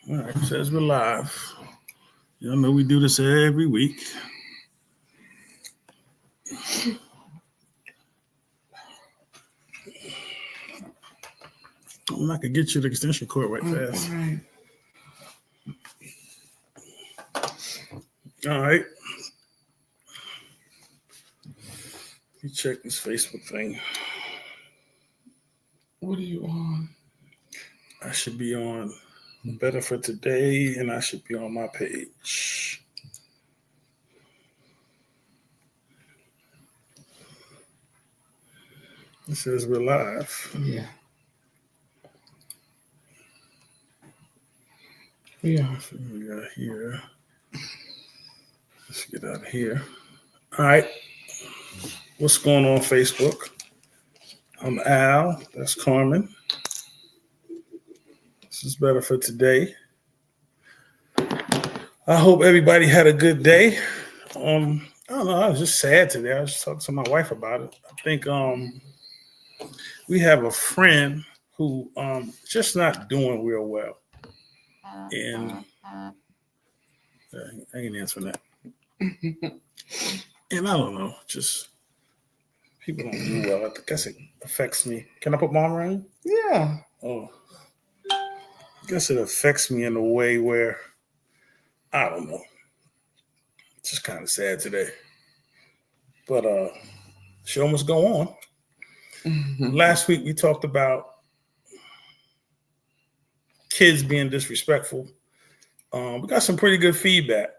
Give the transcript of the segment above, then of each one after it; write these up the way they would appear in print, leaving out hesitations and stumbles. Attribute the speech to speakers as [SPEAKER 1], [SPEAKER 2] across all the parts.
[SPEAKER 1] All right, says we're live. Y'all know we do this every week. I could get you the extension cord right fast. All right. Let me check this Facebook thing.
[SPEAKER 2] What are you on?
[SPEAKER 1] I should be on Better for Today, and I should be on my page. It says we're live.
[SPEAKER 2] Yeah. Yeah.
[SPEAKER 1] So we got here. Let's get out of here. All right. What's going on Facebook? I'm Al. That's Carmen. This is Better for Today. I hope everybody had a good day. I don't know. I was just sad today. I was just talking to my wife about it. I think we have a friend who just not doing real well. And I ain't answering that. And I don't know, just people don't do well. I guess it affects me. Can I put mom around?
[SPEAKER 2] Yeah.
[SPEAKER 1] Oh, I guess it affects me in a way where I don't know. It's just kind of sad today. But show must go on. Last week we talked about kids being disrespectful. We got some pretty good feedback.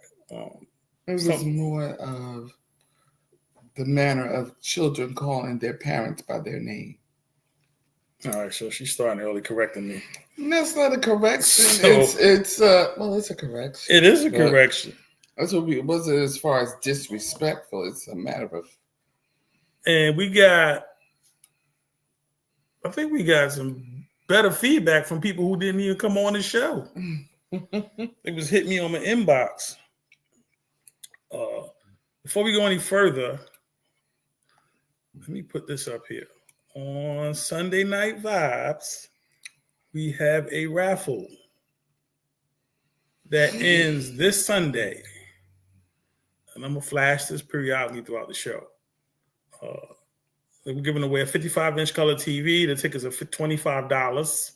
[SPEAKER 2] It was more of the manner of children calling their parents by their name.
[SPEAKER 1] All right, so she's starting early correcting me.
[SPEAKER 2] That's not a correction.
[SPEAKER 1] So,
[SPEAKER 2] it's a correction.
[SPEAKER 1] It is a correction.
[SPEAKER 2] That's what it wasn't as far as disrespectful. It's a matter of.
[SPEAKER 1] And I think we got some better feedback from people who didn't even come on the show. It was hit me on my inbox. Before we go any further, let me put this up here. On Sunday Night Vibes, we have a raffle that ends this Sunday. And I'm going to flash this periodically throughout the show. We're giving away a 55-inch color TV. The tickets are for $25.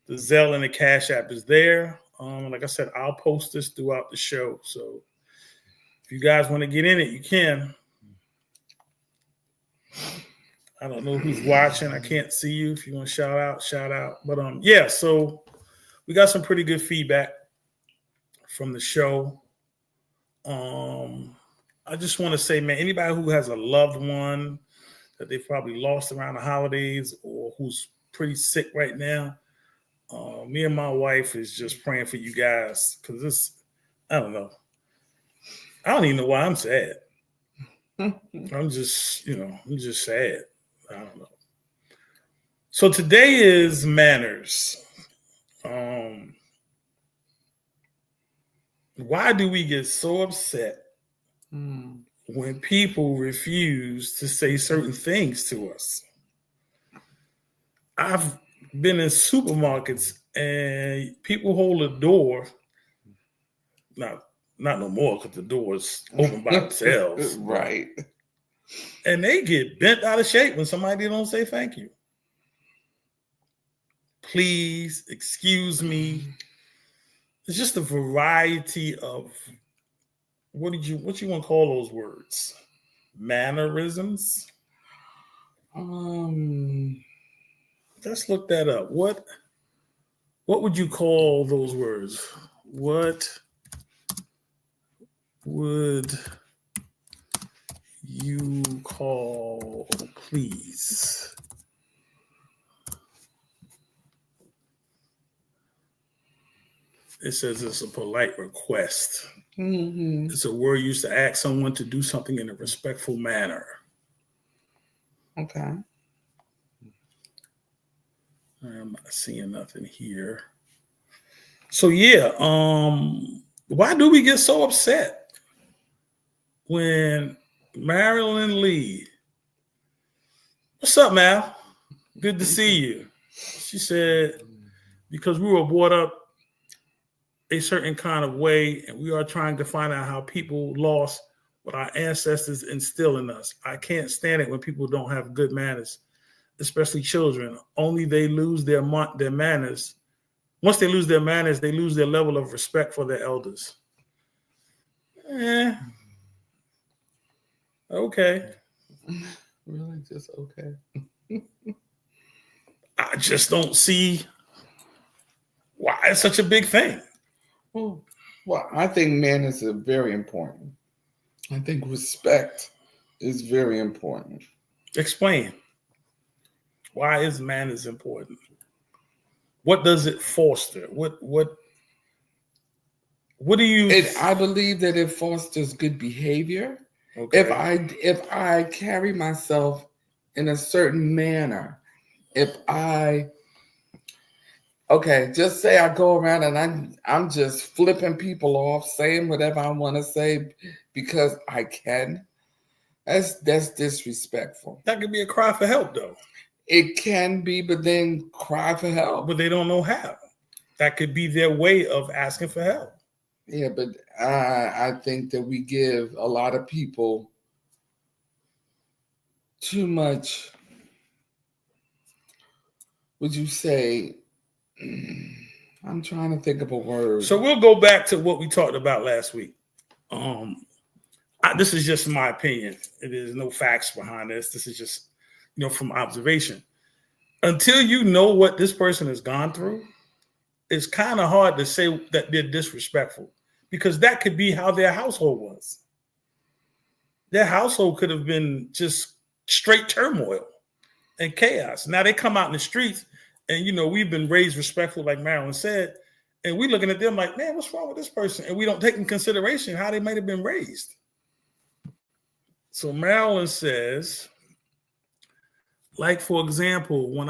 [SPEAKER 1] The Zelle and the Cash App is there. Like I said, I'll post this throughout the show. So if you guys want to get in it, you can. I don't know who's watching. I can't see you. If you want to shout out. But yeah, so we got some pretty good feedback from the show. I just want to say, man, anybody who has a loved one that they probably lost around the holidays or who's pretty sick right now, me and my wife is just praying for you guys because this, I don't know. I don't even know why I'm sad. I'm just sad. I don't know. So today is manners. Why do we get so upset when people refuse to say certain things to us? I've been in supermarkets and people hold a door. Not no more because the door's open by themselves.
[SPEAKER 2] Right.
[SPEAKER 1] And they get bent out of shape when somebody don't say thank you. Please, excuse me. It's just a variety of what you want to call those words? Mannerisms? Let's look that up. What would you call those words? What would you call please? It says it's a polite request. It's a word used to ask someone to do something in a respectful manner.
[SPEAKER 2] Okay.
[SPEAKER 1] I'm not seeing nothing here. So yeah, why do we get so upset when Marilyn Lee? What's up, Mal? Good to see you. She said, because we were brought up a certain kind of way, and we are trying to find out how people lost what our ancestors instill in us. I can't stand it when people don't have good manners, especially children. Only they lose their manners. Once they lose their manners, they lose their level of respect for their elders. Okay.
[SPEAKER 2] Really, just okay.
[SPEAKER 1] I just don't see why it's such a big thing.
[SPEAKER 2] Well, I think manners are very important. I think respect is very important.
[SPEAKER 1] Explain. Why is manners important? What does it foster? What do you?
[SPEAKER 2] I believe that it fosters good behavior.
[SPEAKER 1] Okay.
[SPEAKER 2] If I carry myself in a certain manner, just say I go around and I'm just flipping people off, saying whatever I want to say because I can. That's disrespectful.
[SPEAKER 1] That could be a cry for help, though.
[SPEAKER 2] It can be, but then cry for help.
[SPEAKER 1] But they don't know how. That could be their way of asking for help.
[SPEAKER 2] Yeah, but I think that we give a lot of people too much. Would you say? I'm trying to think of a word.
[SPEAKER 1] So we'll go back to what we talked about last week. This is just my opinion. It is no facts behind this. This is just, from observation. Until you know what this person has gone through, it's kind of hard to say that they're disrespectful, because that could be how their household was. Their household could have been just straight turmoil and chaos. Now they come out in the streets and, we've been raised respectful, like Marilyn said, and we're looking at them like, man, what's wrong with this person? And we don't take in consideration how they might have been raised. So Marilyn says, like, for example, where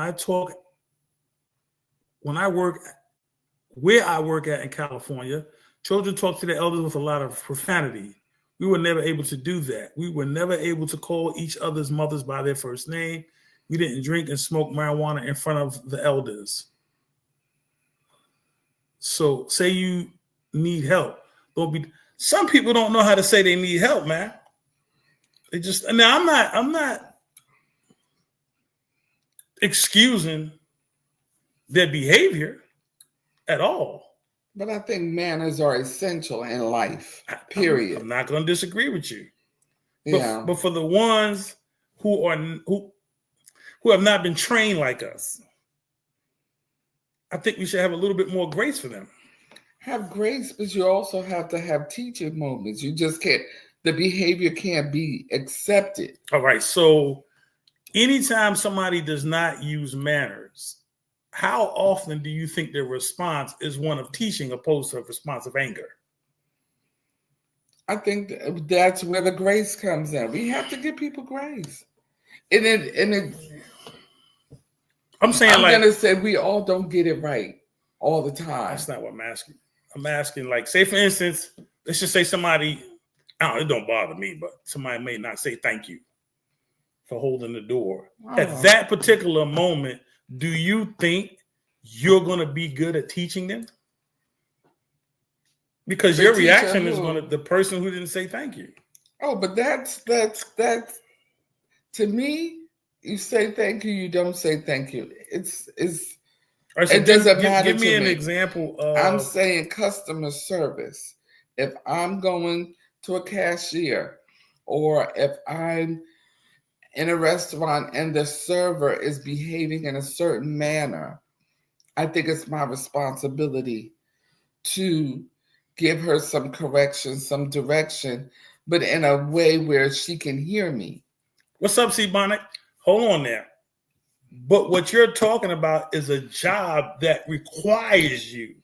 [SPEAKER 1] I work at in California, children talk to their elders with a lot of profanity. We were never able to do that. We were never able to call each other's mothers by their first name. We didn't drink and smoke marijuana in front of the elders. So say you need help. Some people don't know how to say they need help, man. I'm not excusing their behavior at all.
[SPEAKER 2] But I think manners are essential in life, period.
[SPEAKER 1] I'm not going to disagree with you.
[SPEAKER 2] Yeah.
[SPEAKER 1] But for the ones who have not been trained like us, I think we should have a little bit more grace for them.
[SPEAKER 2] Have grace, but you also have to have teaching moments. You just can't, the behavior can't be accepted.
[SPEAKER 1] All right. So anytime somebody does not use manners, how often do you think their response is one of teaching opposed to a response of anger?
[SPEAKER 2] I think that's where the grace comes in. We have to give people grace. I'm going to say we all don't get it right all the time.
[SPEAKER 1] That's not what I'm asking. I'm asking, like, say, for instance, let's just say somebody, it don't bother me, but somebody may not say thank you for holding the door. Oh. At that particular moment, do you think you're going to be good at teaching them? Because your reaction is going to the person who didn't say thank you.
[SPEAKER 2] Oh, but that's to me. You say thank you. You don't say thank you. It doesn't matter.
[SPEAKER 1] Give me an example.
[SPEAKER 2] I'm saying customer service. If I'm going to a cashier, or if I'm in a restaurant and the server is behaving in a certain manner, I think it's my responsibility to give her some correction, some direction, but in a way where she can hear me.
[SPEAKER 1] What's up, C. Bonnet? Hold on there. But what you're talking about is a job that requires you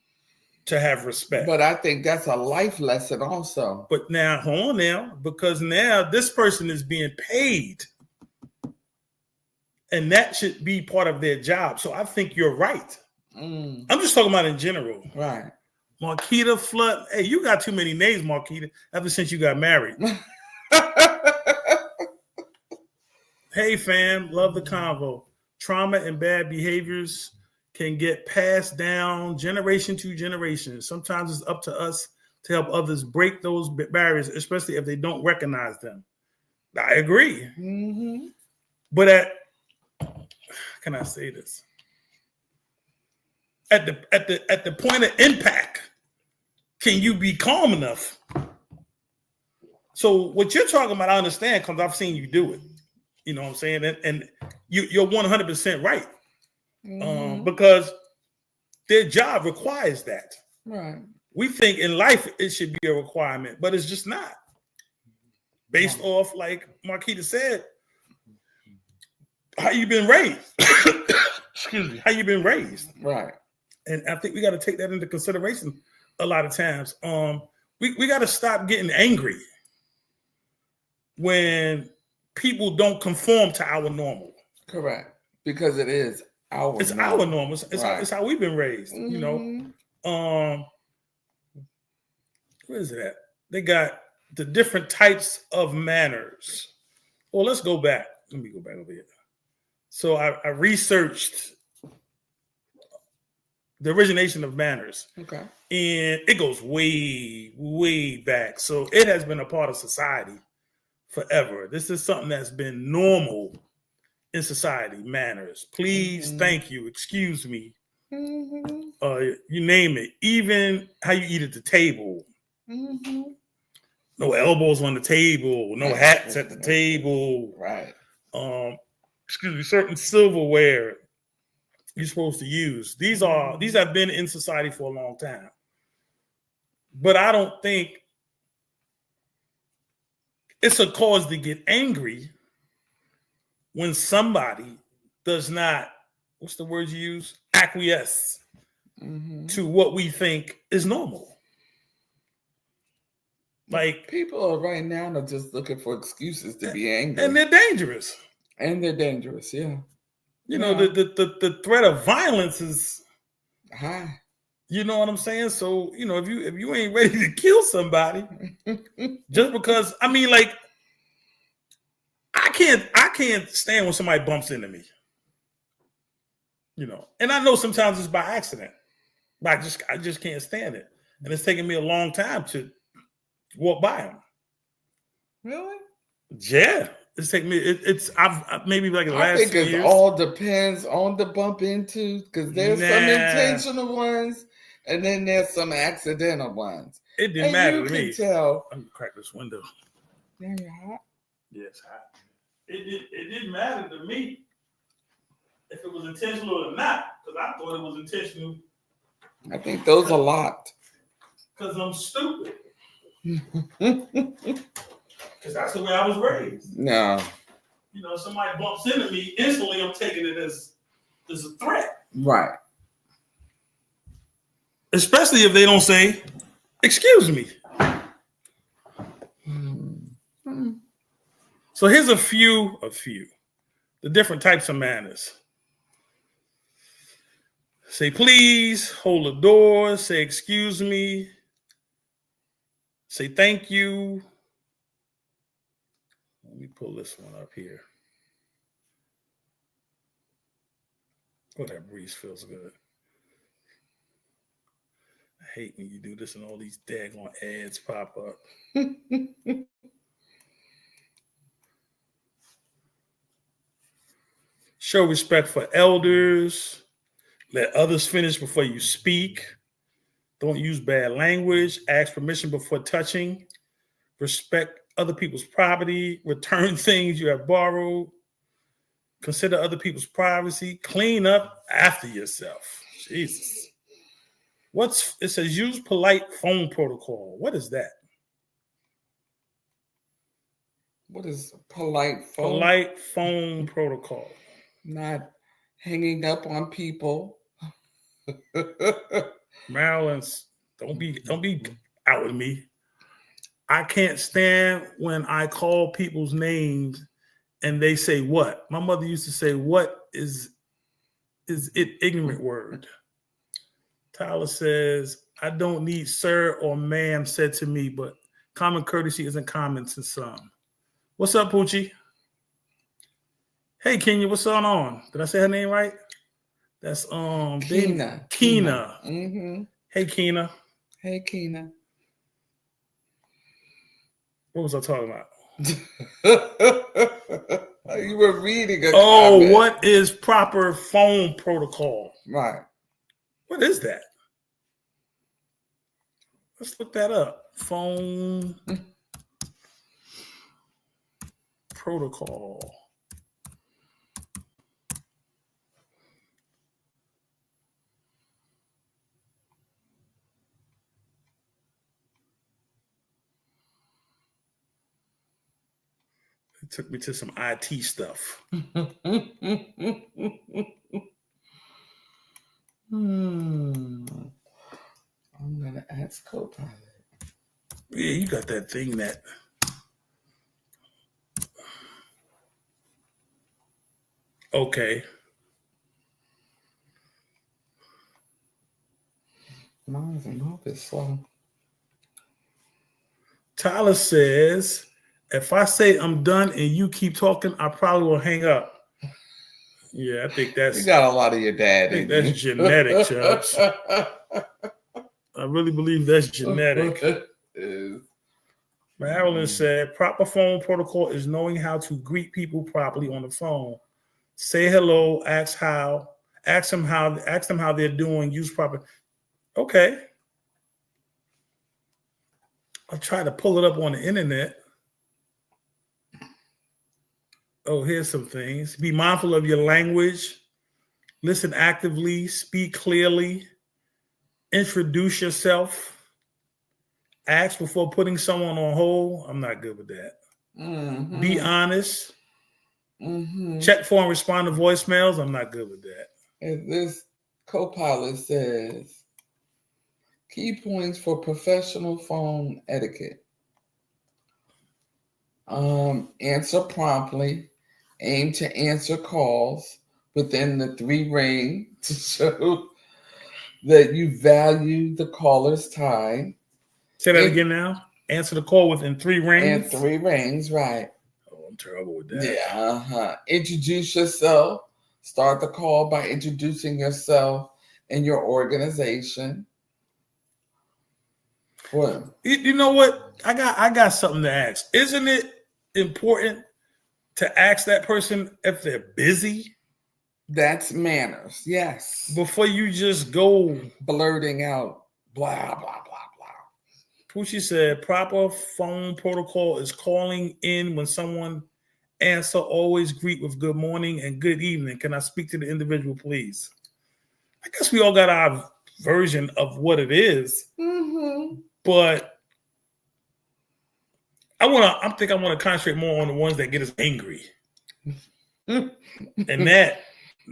[SPEAKER 1] to have respect.
[SPEAKER 2] But I think that's a life lesson also.
[SPEAKER 1] But now, hold on now, because now this person is being paid. And that should be part of their job. So I think you're right. I'm just talking about in general.
[SPEAKER 2] Right.
[SPEAKER 1] Marquita Flood. Hey, you got too many names, Marquita, ever since you got married. Hey, fam. Love the convo. Trauma and bad behaviors can get passed down generation to generation. Sometimes it's up to us to help others break those barriers, especially if they don't recognize them. I agree.
[SPEAKER 2] Mm-hmm.
[SPEAKER 1] But can I say this? At the point of impact, can you be calm enough? So what you're talking about, I understand because I've seen you do it. You know what I'm saying? And you're 100% right.
[SPEAKER 2] Mm-hmm.
[SPEAKER 1] Because their job requires that.
[SPEAKER 2] Right.
[SPEAKER 1] We think in life it should be a requirement, but it's just not. Based off, like Marquita said, how you been raised. Excuse me. How you been raised.
[SPEAKER 2] Right.
[SPEAKER 1] And I think we got to take that into consideration a lot of times. We got to stop getting angry when people don't conform to our normal.
[SPEAKER 2] Correct. Because it is our
[SPEAKER 1] It's
[SPEAKER 2] normal.
[SPEAKER 1] our normal. It's how we've been raised,
[SPEAKER 2] Mm-hmm.
[SPEAKER 1] you know. Where is it at? They got the different types of manners. Well, let's go back. Let me go back over here. So I researched the origination of manners.
[SPEAKER 2] Okay.
[SPEAKER 1] And it goes way, way back. So it has been a part of society forever. This is something that's been normal in society, manners. Please, thank you, excuse me.
[SPEAKER 2] Mm-hmm.
[SPEAKER 1] You name it. Even how you eat at the table.
[SPEAKER 2] Mm-hmm.
[SPEAKER 1] No elbows on the table, no hats at the table.
[SPEAKER 2] Right.
[SPEAKER 1] Excuse me, certain silverware you're supposed to use. These have been in society for a long time. But I don't think it's a cause to get angry when somebody does not, what's the word you use? Acquiesce to what we think is normal. Like
[SPEAKER 2] people right now are just looking for excuses to be angry.
[SPEAKER 1] And they're dangerous.
[SPEAKER 2] Yeah.
[SPEAKER 1] You know, the threat of violence is
[SPEAKER 2] high.
[SPEAKER 1] You know what I'm saying? So, you know, if you ain't ready to kill somebody, just because, I mean, like, I can't stand when somebody bumps into me. You know, and I know sometimes it's by accident, but I just can't stand it. And it's taken me a long time to walk by them.
[SPEAKER 2] Really?
[SPEAKER 1] Yeah. It's taken me, I've maybe like the last 2 years. I think
[SPEAKER 2] it all depends on the bump into, because there's some intentional ones and then there's some accidental ones.
[SPEAKER 1] It didn't matter to me.
[SPEAKER 2] You can tell.
[SPEAKER 1] I'm gonna crack this window.
[SPEAKER 2] Yeah, you're hot.
[SPEAKER 1] Yeah, it's hot. It didn't matter to me if it was intentional or not, because I thought it was intentional.
[SPEAKER 2] I think those are locked.
[SPEAKER 1] Because I'm stupid. Because that's the way I was raised.
[SPEAKER 2] No.
[SPEAKER 1] You know, somebody bumps into me, instantly I'm taking it as a threat.
[SPEAKER 2] Right.
[SPEAKER 1] Especially if they don't say, excuse me. So here's a few, the different types of manners. Say please, hold the door, say excuse me, say thank you. Let me pull this one up here. Oh, that breeze feels good. I hate when you do this and all these daggone ads pop up. Show respect for elders. Let others finish before you speak. Don't use bad language. Ask permission before touching. Respect other people's property. Return things you have borrowed. Consider other people's privacy. Clean up after yourself. Jesus. It says use polite phone protocol. What is that?
[SPEAKER 2] What is polite phone?
[SPEAKER 1] Polite phone protocol.
[SPEAKER 2] Not hanging up on people.
[SPEAKER 1] Marilyn, don't be out with me. I can't stand when I call people's names and they say what. My mother used to say, "What is it?" Ignorant word. Tyler says, "I don't need sir or ma'am said to me, but common courtesy isn't common to some." What's up, Poochie? Hey, Kenya, what's going on? Did I say her name right? That's
[SPEAKER 2] Keena.
[SPEAKER 1] Keena.
[SPEAKER 2] Mm-hmm.
[SPEAKER 1] Hey Keena.
[SPEAKER 2] Hey Keena.
[SPEAKER 1] What was I talking about?
[SPEAKER 2] You were reading a
[SPEAKER 1] Oh,
[SPEAKER 2] comment.
[SPEAKER 1] what is proper phone protocol?
[SPEAKER 2] Right.
[SPEAKER 1] What is that? Let's look that up. Phone protocol. It took me to some IT stuff.
[SPEAKER 2] I'm gonna ask Copilot.
[SPEAKER 1] Yeah, you got that thing that. Okay.
[SPEAKER 2] Mine's a little bit slow.
[SPEAKER 1] Tyler says, if I say I'm done and you keep talking, I probably will hang up. Yeah, I think that's.
[SPEAKER 2] You got a lot of your dad.
[SPEAKER 1] I think that's genetic, Chubbs. I really believe that's genetic. Marilyn said, proper phone protocol is knowing how to greet people properly on the phone. Say hello, ask them how they're doing, use proper. Okay. I'll try to pull it up on the internet. Oh, here's some things. Be mindful of your language. Listen actively. Speak clearly. Introduce yourself. Ask before putting someone on hold. I'm not good with that.
[SPEAKER 2] Mm-hmm.
[SPEAKER 1] Be honest.
[SPEAKER 2] Mm-hmm.
[SPEAKER 1] Check for and respond to voicemails. I'm not good with that.
[SPEAKER 2] And this Copilot says, key points for professional phone etiquette. Answer promptly. Aim to answer calls within the 3 ring to show that you value the caller's time.
[SPEAKER 1] Say that again now. Answer the call within 3 rings.
[SPEAKER 2] And 3 rings, right.
[SPEAKER 1] Oh, I'm terrible with that.
[SPEAKER 2] Yeah, Introduce yourself. Start the call by introducing yourself and your organization. What?
[SPEAKER 1] You know what? I got something to ask. Isn't it important to ask that person if they're busy?
[SPEAKER 2] That's manners, yes.
[SPEAKER 1] Before you just go
[SPEAKER 2] blurting out blah, blah, blah, blah.
[SPEAKER 1] Poochie said, proper phone protocol is calling in when someone answer, always greet with good morning and good evening. Can I speak to the individual, please? I guess we all got our version of what it is.
[SPEAKER 2] Mm-hmm.
[SPEAKER 1] But I think I want to concentrate more on the ones that get us angry. And that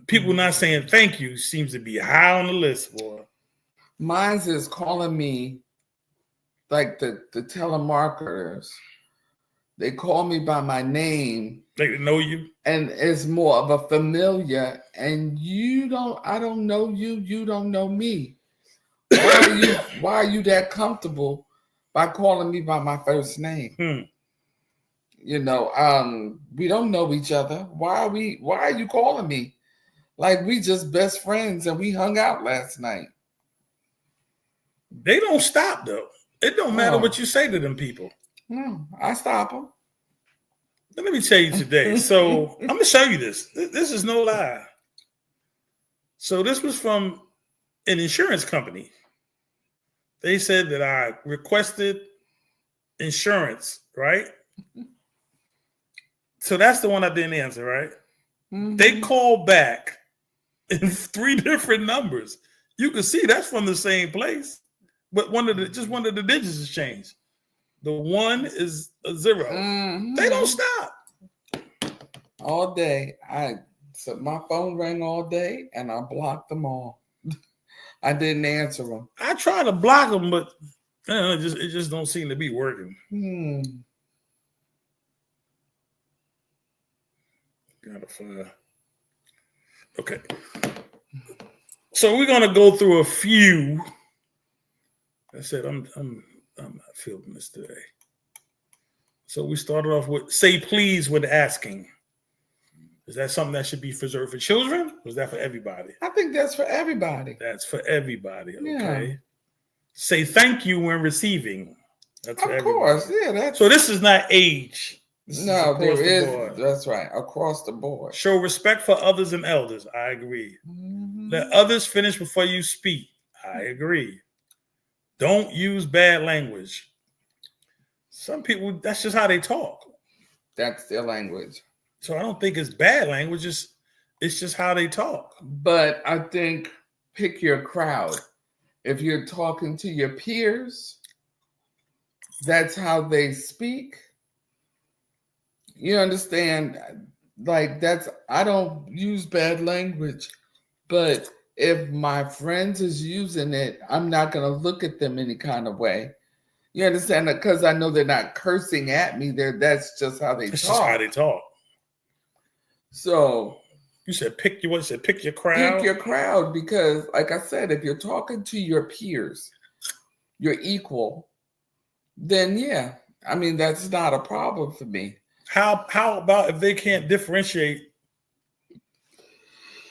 [SPEAKER 1] people not saying thank you seems to be high on the list, boy.
[SPEAKER 2] Mine's is calling me like the telemarketers. They call me by my name.
[SPEAKER 1] They know you.
[SPEAKER 2] And it's more of a familiar. And I don't know you. You don't know me. Why are you that comfortable by calling me by my first name? You know, we don't know each other. Why are you calling me? Like we just best friends and we hung out last night.
[SPEAKER 1] They don't stop though. It don't matter what you say to them people.
[SPEAKER 2] No, I stop them.
[SPEAKER 1] Let me tell you today. So I'm gonna show you this. This is no lie. So this was from an insurance company. They said that I requested insurance, right? So that's the one I didn't answer, right? Mm-hmm. They called back in 3 different numbers. You can see that's from the same place, but one of the digits has changed. The 1 is a 0. Mm-hmm. They don't stop
[SPEAKER 2] all day. So my phone rang all day, and I blocked them all. I didn't answer them.
[SPEAKER 1] I try to block them, but it just don't seem to be working. Gotta find. Okay. So we're gonna go through a few. I said I'm not feeling this today. So we started off with say please when asking. Is that something that should be preserved for children? Or is that for everybody?
[SPEAKER 2] I think that's for everybody.
[SPEAKER 1] That's for everybody. Okay.
[SPEAKER 2] Yeah.
[SPEAKER 1] Say thank you when receiving. That's for
[SPEAKER 2] Of
[SPEAKER 1] everybody.
[SPEAKER 2] course, yeah. That's
[SPEAKER 1] So this is not age. This is
[SPEAKER 2] no,
[SPEAKER 1] across
[SPEAKER 2] there
[SPEAKER 1] the
[SPEAKER 2] is.
[SPEAKER 1] board.
[SPEAKER 2] That's right, across the board.
[SPEAKER 1] Show respect for others and elders. I agree.
[SPEAKER 2] Mhm.
[SPEAKER 1] Let others finish before you speak. I agree. Don't use bad language. Some people, that's just how they talk.
[SPEAKER 2] That's their language.
[SPEAKER 1] So I don't think it's bad language. It's just how they talk.
[SPEAKER 2] But I think pick your crowd. If you're talking to your peers, that's how they speak. You understand? Like I don't use bad language, but if my friends is using it, I'm not going to look at them any kind of way. You understand that? Because I know they're not cursing at me. That's just how they
[SPEAKER 1] It's
[SPEAKER 2] talk.
[SPEAKER 1] just how they talk.
[SPEAKER 2] So
[SPEAKER 1] you said pick your crowd.
[SPEAKER 2] pick your crowd, because like I said, if you're talking to your peers, your equal, then yeah, I mean, that's not a problem for me.
[SPEAKER 1] How about if they can't differentiate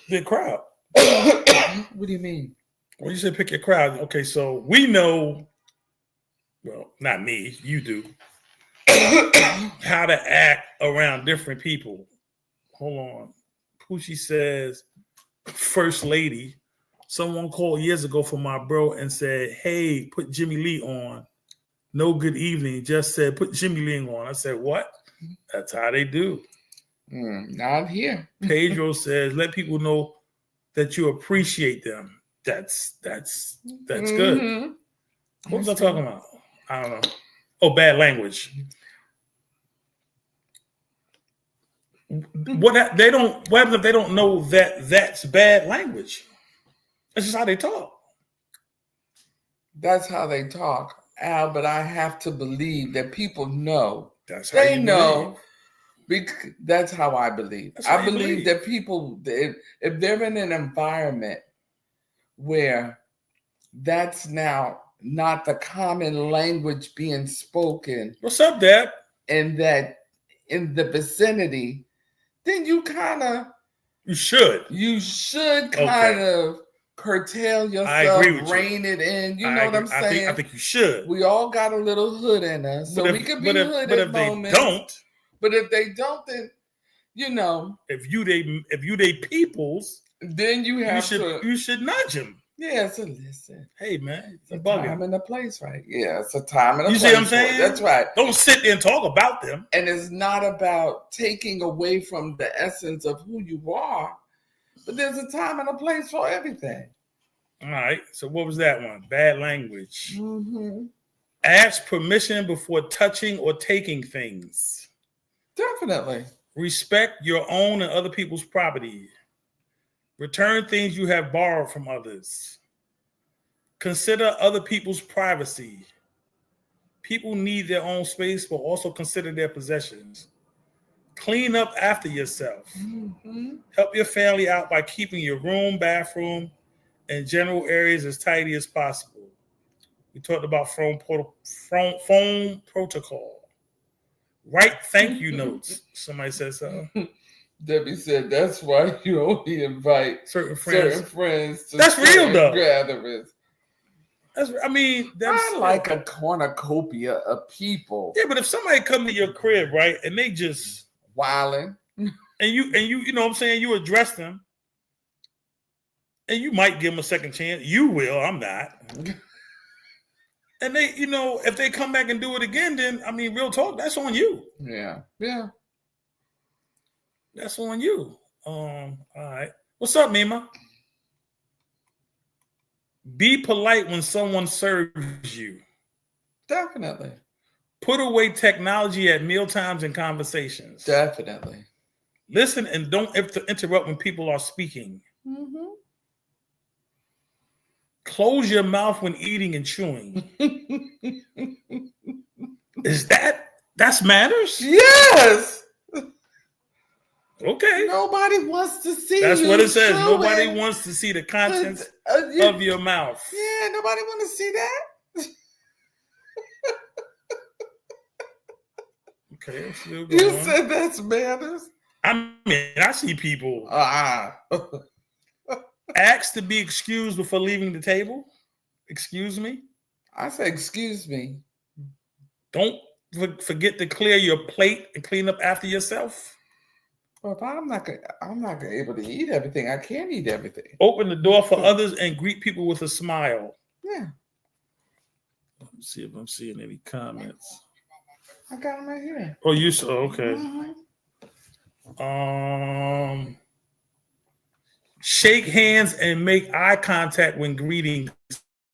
[SPEAKER 1] the crowd?
[SPEAKER 2] What do you mean?
[SPEAKER 1] When you say pick your crowd, okay, so we know, well, not me, you do, how to act around different people. Hold on. Poochie says, First Lady, someone called years ago from my bro and said, hey, put Jimmy Lee on. No good evening. Just said, put Jimmy Lee on. I said, what? That's how they do.
[SPEAKER 2] Not here.
[SPEAKER 1] Pedro says, let people know that you appreciate them. That's good.
[SPEAKER 2] Mhm.
[SPEAKER 1] What was I talking about? I don't know. Oh, bad language. What happens if they don't know that that's bad language? That's just how they talk.
[SPEAKER 2] That's how they talk, Al, but I have to believe that people know.
[SPEAKER 1] That's how
[SPEAKER 2] They
[SPEAKER 1] you
[SPEAKER 2] know. That's how I believe.
[SPEAKER 1] That's how
[SPEAKER 2] I
[SPEAKER 1] you
[SPEAKER 2] believe that people, if they're in an environment where that's now not the common language being spoken,
[SPEAKER 1] What's up, Dad?
[SPEAKER 2] and that in the vicinity, then you should kind of curtail yourself, rein it in. You know what I'm saying?
[SPEAKER 1] I think you should.
[SPEAKER 2] We all got a little hood in us, so we could be hood at moments. But if they don't, then if
[SPEAKER 1] you they peoples,
[SPEAKER 2] then you
[SPEAKER 1] should nudge them.
[SPEAKER 2] Yeah, so listen.
[SPEAKER 1] Hey man,
[SPEAKER 2] it's a time and a place, right? Yeah, it's a time and a place.
[SPEAKER 1] You see what I'm saying?
[SPEAKER 2] That's right.
[SPEAKER 1] Don't sit there and talk about them.
[SPEAKER 2] And it's not about taking away from the essence of who you are, but there's a time and a place for everything.
[SPEAKER 1] All right. So what was that one? Bad language.
[SPEAKER 2] Mm-hmm.
[SPEAKER 1] Ask permission before touching or taking things.
[SPEAKER 2] Definitely.
[SPEAKER 1] Respect your own and other people's property. Return things you have borrowed from others. Consider other people's privacy. People need their own space, but also consider their possessions. Clean up after yourself.
[SPEAKER 2] Mm-hmm.
[SPEAKER 1] Help your family out by keeping your room, bathroom, and general areas as tidy as possible. We talked about phone protocol. Write thank you notes. Somebody said so.
[SPEAKER 2] Debbie said that's why you only invite
[SPEAKER 1] certain friends
[SPEAKER 2] to
[SPEAKER 1] that's real though.
[SPEAKER 2] Gatherings.
[SPEAKER 1] I
[SPEAKER 2] like a cornucopia of people.
[SPEAKER 1] Yeah, but if somebody come to your crib, right, and they just
[SPEAKER 2] wilding,
[SPEAKER 1] and you know what I'm saying, you address them, and you might give them a second chance. You will. I'm not. And they, if they come back and do it again, then real talk, that's on you.
[SPEAKER 2] Yeah.
[SPEAKER 1] That's on you. All right. What's up, Mima? Be polite when someone serves you.
[SPEAKER 2] Definitely.
[SPEAKER 1] Put away technology at mealtimes and conversations.
[SPEAKER 2] Definitely.
[SPEAKER 1] Listen and don't interrupt when people are speaking.
[SPEAKER 2] Mm-hmm.
[SPEAKER 1] Close your mouth when eating and chewing. That's manners?
[SPEAKER 2] Yes.
[SPEAKER 1] Okay.
[SPEAKER 2] Nobody wants to see.
[SPEAKER 1] That's what it says.
[SPEAKER 2] Chewing.
[SPEAKER 1] Nobody wants to see the contents of your mouth.
[SPEAKER 2] Yeah, nobody wants to see that.
[SPEAKER 1] Okay,
[SPEAKER 2] you said that's manners.
[SPEAKER 1] I mean, I see people
[SPEAKER 2] Ah,
[SPEAKER 1] ask to be excused before leaving the table. Excuse me.
[SPEAKER 2] I say, excuse me.
[SPEAKER 1] Don't forget to clear your plate and clean up after yourself.
[SPEAKER 2] Well, if I'm not able to eat everything, I can't eat everything.
[SPEAKER 1] Open the door for others and greet people with a smile.
[SPEAKER 2] Yeah,
[SPEAKER 1] Let's see if I'm seeing any comments.
[SPEAKER 2] I got them right here.
[SPEAKER 1] Oh, you saw, okay. Shake hands and make eye contact when greeting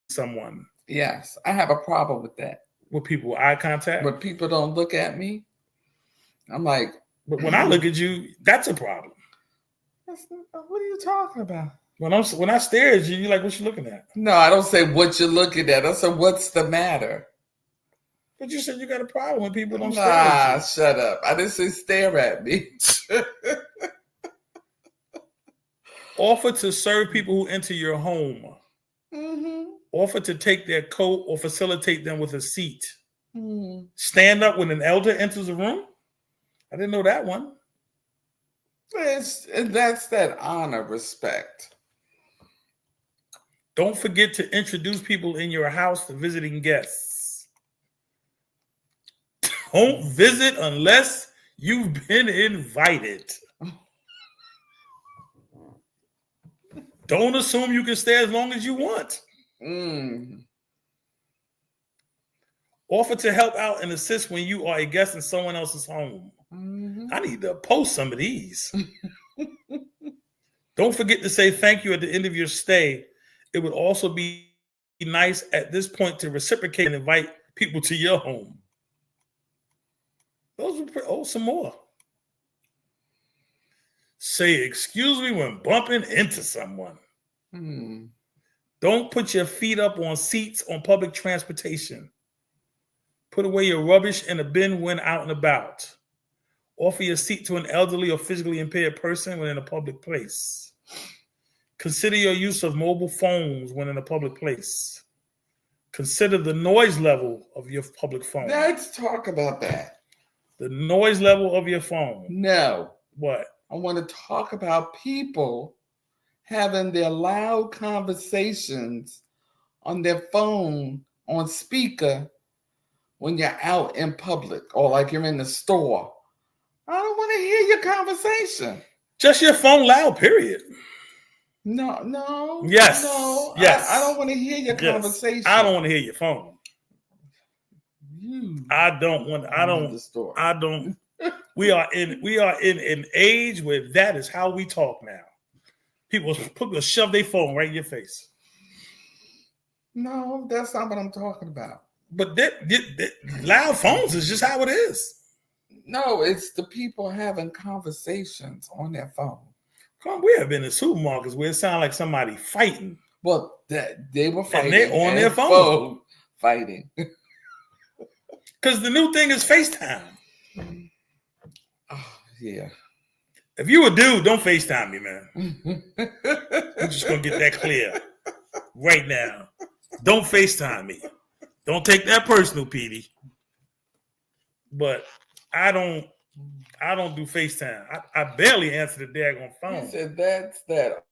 [SPEAKER 1] someone.
[SPEAKER 2] Yes, I have a problem with that.
[SPEAKER 1] With people, eye contact.
[SPEAKER 2] When people don't look at me, I'm like,
[SPEAKER 1] But when I look at you, that's a problem.
[SPEAKER 2] what are you talking about?
[SPEAKER 1] When I stare at you, you're like, what you looking at?
[SPEAKER 2] No, I don't say what you're looking at. I said, what's the matter?
[SPEAKER 1] But you said you got a problem when people don't stare at you.
[SPEAKER 2] Shut up. I didn't say stare at me.
[SPEAKER 1] Offer to serve people who enter your home.
[SPEAKER 2] Mm-hmm.
[SPEAKER 1] Offer to take their coat or facilitate them with a seat.
[SPEAKER 2] Mm-hmm.
[SPEAKER 1] Stand up when an elder enters a room. I didn't know that one.
[SPEAKER 2] That's that honor, respect.
[SPEAKER 1] Don't forget to introduce people in your house to visiting guests. Don't visit unless you've been invited. Don't assume you can stay as long as you want. Offer to help out and assist when you are a guest in someone else's home.
[SPEAKER 2] Mm-hmm.
[SPEAKER 1] I need to post some of these. Don't forget to say thank you at the end of your stay. It would also be nice at this point to reciprocate and invite people to your home. Those are some more. Say excuse me when bumping into someone. Don't put your feet up on seats on public transportation. Put away your rubbish in a bin when out and about. Offer your seat to an elderly or physically impaired person when in a public place. Consider your use of mobile phones when in a public place. Consider the noise level of your public phone.
[SPEAKER 2] Let's talk about that.
[SPEAKER 1] The noise level of your phone.
[SPEAKER 2] No.
[SPEAKER 1] What?
[SPEAKER 2] I want to talk about people having their loud conversations on their phone on speaker when you're out in public or like you're in the store. I don't want to hear your conversation.
[SPEAKER 1] Just your phone loud, period.
[SPEAKER 2] No.
[SPEAKER 1] Yes.
[SPEAKER 2] No.
[SPEAKER 1] Yes.
[SPEAKER 2] I don't want to hear your conversation.
[SPEAKER 1] I don't want to hear your phone. I don't. We are in an age where that is how we talk now. People shove their phone right in your face.
[SPEAKER 2] No, that's not what I'm talking about.
[SPEAKER 1] But loud phones is just how it is.
[SPEAKER 2] No, it's the people having conversations on their phone.
[SPEAKER 1] Come on, we have been in supermarkets where it sounded like somebody fighting.
[SPEAKER 2] Well, they were fighting.
[SPEAKER 1] And they're on their phone.
[SPEAKER 2] Fighting.
[SPEAKER 1] Because the new thing is FaceTime.
[SPEAKER 2] Oh, yeah.
[SPEAKER 1] If you a dude, don't FaceTime me, man. I'm just going to get that clear right now. Don't FaceTime me. Don't take that personal, Petey. But I don't do FaceTime. I barely answer the daggone phone.
[SPEAKER 2] He said that's that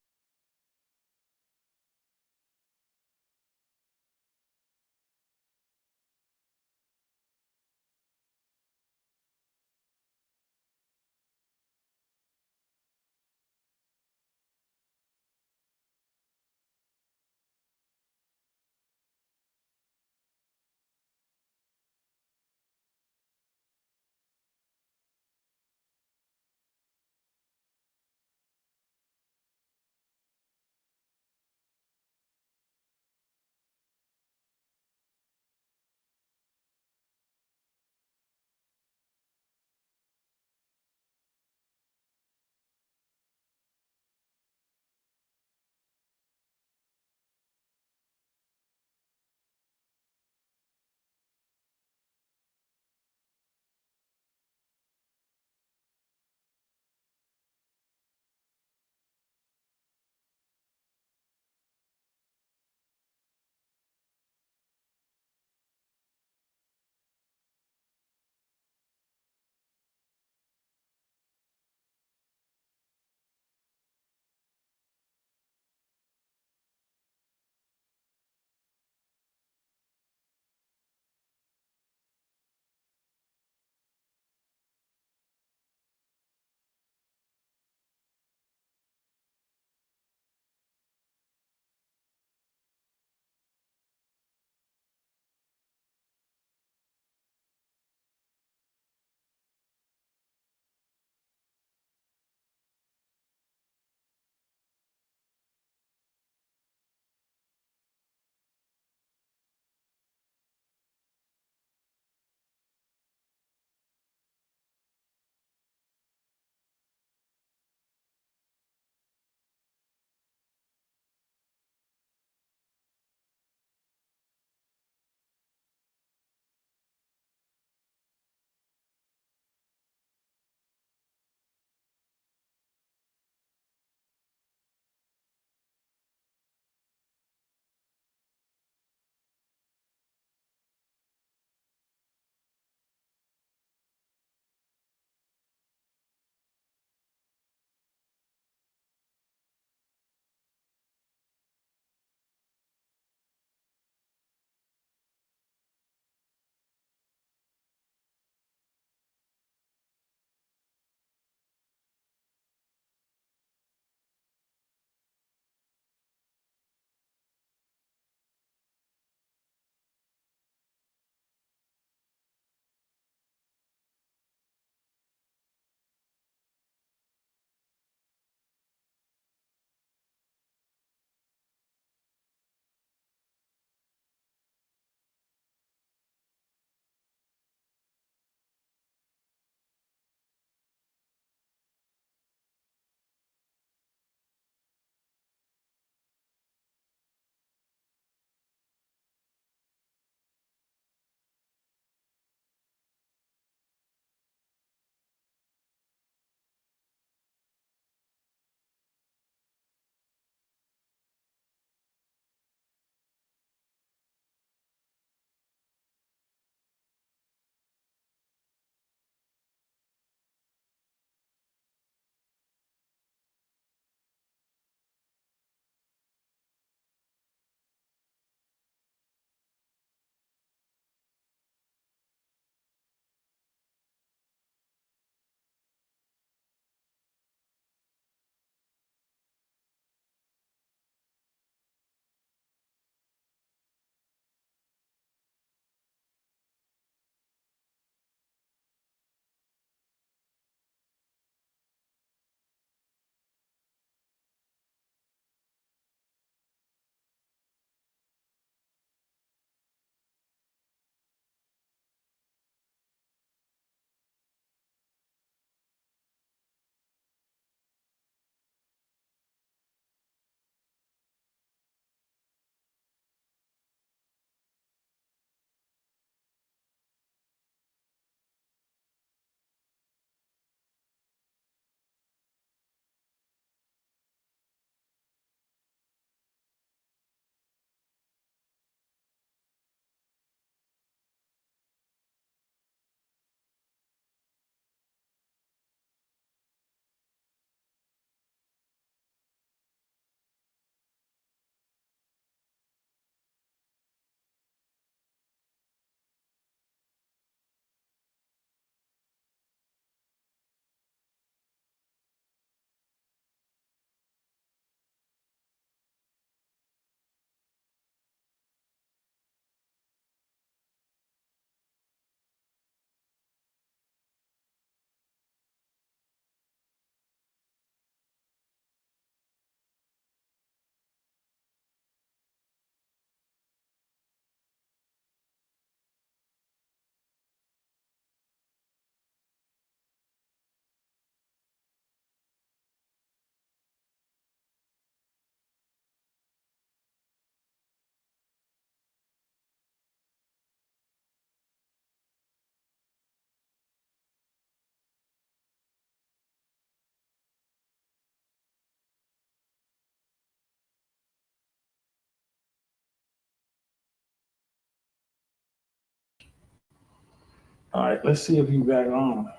[SPEAKER 1] All right, let's see if you back on.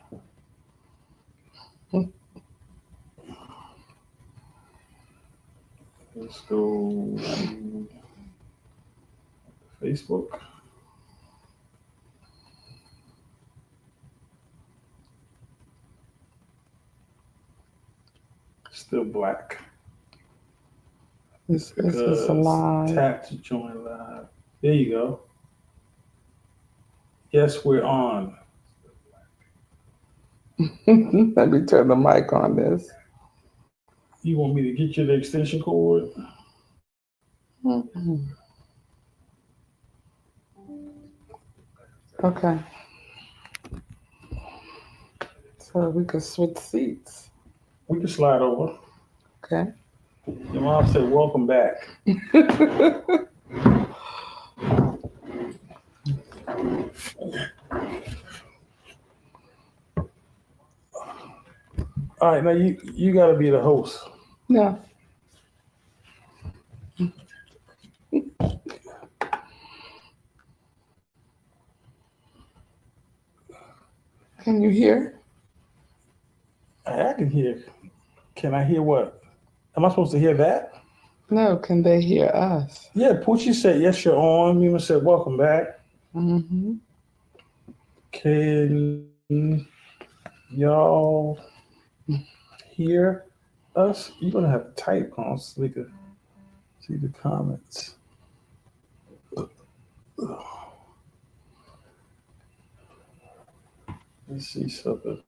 [SPEAKER 1] Let's go to Facebook. Still black.
[SPEAKER 2] This is a lie.
[SPEAKER 1] Tap to join live. There you go. Yes, we're on.
[SPEAKER 2] Let me turn the mic on this.
[SPEAKER 1] You want me to get you the extension cord?
[SPEAKER 2] Okay. So we could switch seats.
[SPEAKER 1] We can slide over.
[SPEAKER 2] Okay.
[SPEAKER 1] Your mom said, welcome back. All right, now you got to be the host.
[SPEAKER 2] Yeah. Can you hear?
[SPEAKER 1] I can hear. Can I hear what? Am I supposed to hear that?
[SPEAKER 2] No, can they hear us?
[SPEAKER 1] Yeah, Poochie said, yes, you're on. Mima said, welcome back.
[SPEAKER 2] Mm-hmm.
[SPEAKER 1] Can y'all hear us? You're going to have to type on so we can see the comments. Let's see something.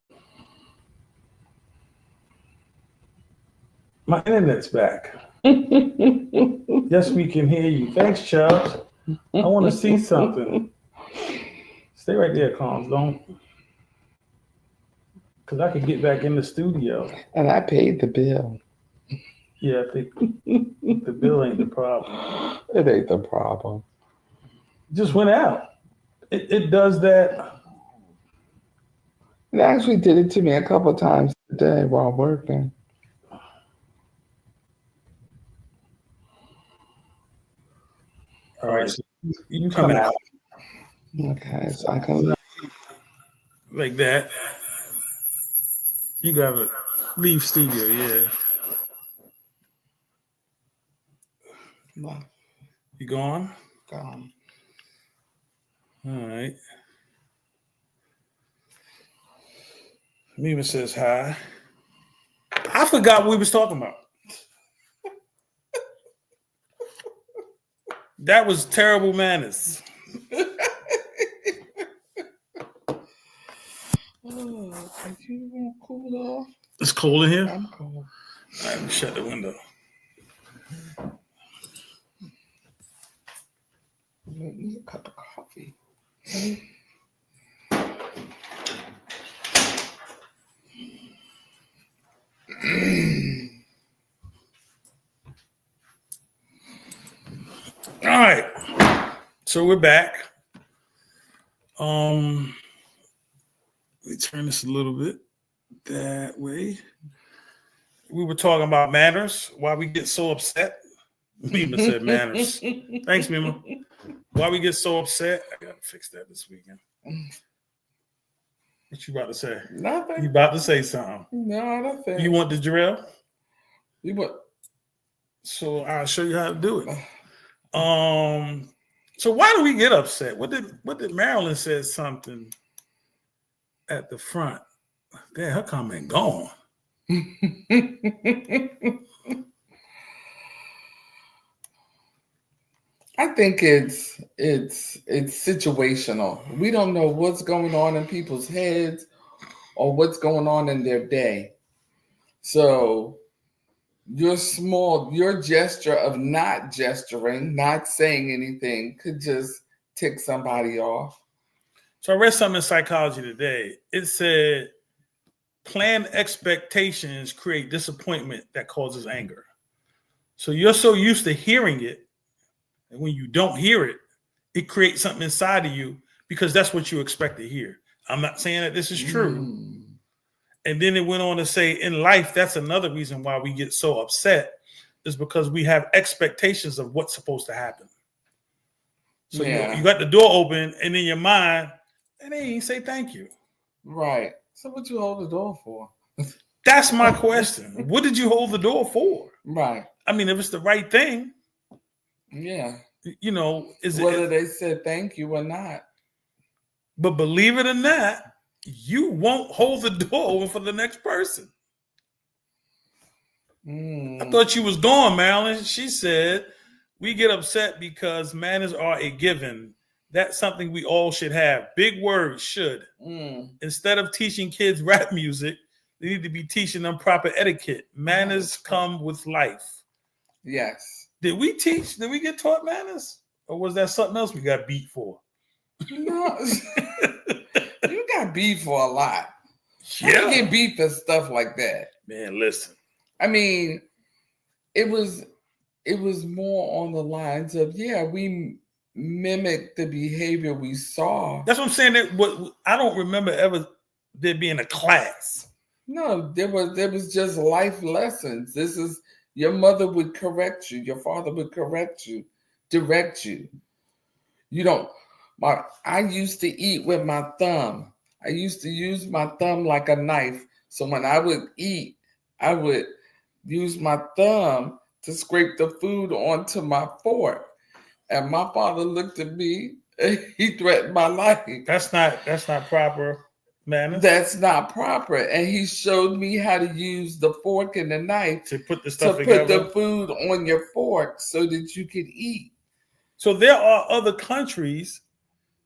[SPEAKER 1] My internet's back. Yes, we can hear you. Thanks, Chubbs. I want to see something. Stay right there, Combs. Don't. Because I could get back in the studio.
[SPEAKER 2] And I paid the bill.
[SPEAKER 1] Yeah, I think the bill ain't the problem.
[SPEAKER 2] It ain't the problem.
[SPEAKER 1] Just went out. It does that.
[SPEAKER 2] It actually did it to me a couple times today while working.
[SPEAKER 1] All right, so you coming out.
[SPEAKER 2] Okay, so I can
[SPEAKER 1] Like that. You gotta leave studio, yeah. You gone?
[SPEAKER 2] Gone.
[SPEAKER 1] All right. Mima says hi. I forgot what we was talking about. That was terrible manners.
[SPEAKER 2] Oh, are you gonna cool off?
[SPEAKER 1] It's cold in here.
[SPEAKER 2] I'm cold.
[SPEAKER 1] All right, let me shut the window.
[SPEAKER 2] Make me a cup of coffee.
[SPEAKER 1] All right. So we're back. Let me turn this a little bit that way. We were talking about manners, why we get so upset. Mima said manners. Thanks, Mima. Why we get so upset? I gotta fix that this weekend. What you about to say?
[SPEAKER 2] Nothing.
[SPEAKER 1] You about to say something?
[SPEAKER 2] No, nothing.
[SPEAKER 1] You want the drill?
[SPEAKER 2] You want?
[SPEAKER 1] So I'll show you how to do it. So why do we get upset? What did Marilyn said something at the front? Damn, her comment gone.
[SPEAKER 2] I think it's situational. We don't know what's going on in people's heads or what's going on in their day. So your gesture of not gesturing, not saying anything could just tick somebody off.
[SPEAKER 1] So I read something in psychology today. It said planned expectations create disappointment that causes anger. So you're so used to hearing it, and when you don't hear it, it creates something inside of you because that's what you expect to hear. I'm not saying that this is true. And then it went on to say in life, that's another reason why we get so upset is because we have expectations of what's supposed to happen. So you got the door open and in your mind, and they ain't say thank you.
[SPEAKER 2] Right. So what you hold the door for?
[SPEAKER 1] That's my question. What did you hold the door for?
[SPEAKER 2] Right.
[SPEAKER 1] I mean, if it's the right thing,
[SPEAKER 2] Yeah.
[SPEAKER 1] you know, is
[SPEAKER 2] Whether
[SPEAKER 1] it?
[SPEAKER 2] they said thank you or not.
[SPEAKER 1] But believe it or not, you won't hold the door open for the next person. I thought you was gone, Marilyn. She said, we get upset because manners are a given. That's something we all should have. Big words, should. Instead of teaching kids rap music, they need to be teaching them proper etiquette. Manners come with life.
[SPEAKER 2] Yes.
[SPEAKER 1] Did we get taught manners? Or was that something else we got beat for?
[SPEAKER 2] No. You got beat for a lot.
[SPEAKER 1] Yeah.
[SPEAKER 2] You get beat for stuff like that.
[SPEAKER 1] Man, listen.
[SPEAKER 2] I mean, it was more on the lines of, yeah, we mimicked the behavior we saw.
[SPEAKER 1] That's what I'm saying. I don't remember ever there being a class.
[SPEAKER 2] No, there was just life lessons. This is, your mother would correct you, your father would correct you, direct you. You don't. I used to eat with my thumb. I used to use my thumb like a knife. So when I would eat, I would use my thumb to scrape the food onto my fork. And my father looked at me and he threatened my life.
[SPEAKER 1] That's not proper manners.
[SPEAKER 2] That's not proper. And he showed me how to use the fork and the knife
[SPEAKER 1] to put the stuff together.
[SPEAKER 2] Put the food on your fork so that you could eat.
[SPEAKER 1] So there are other countries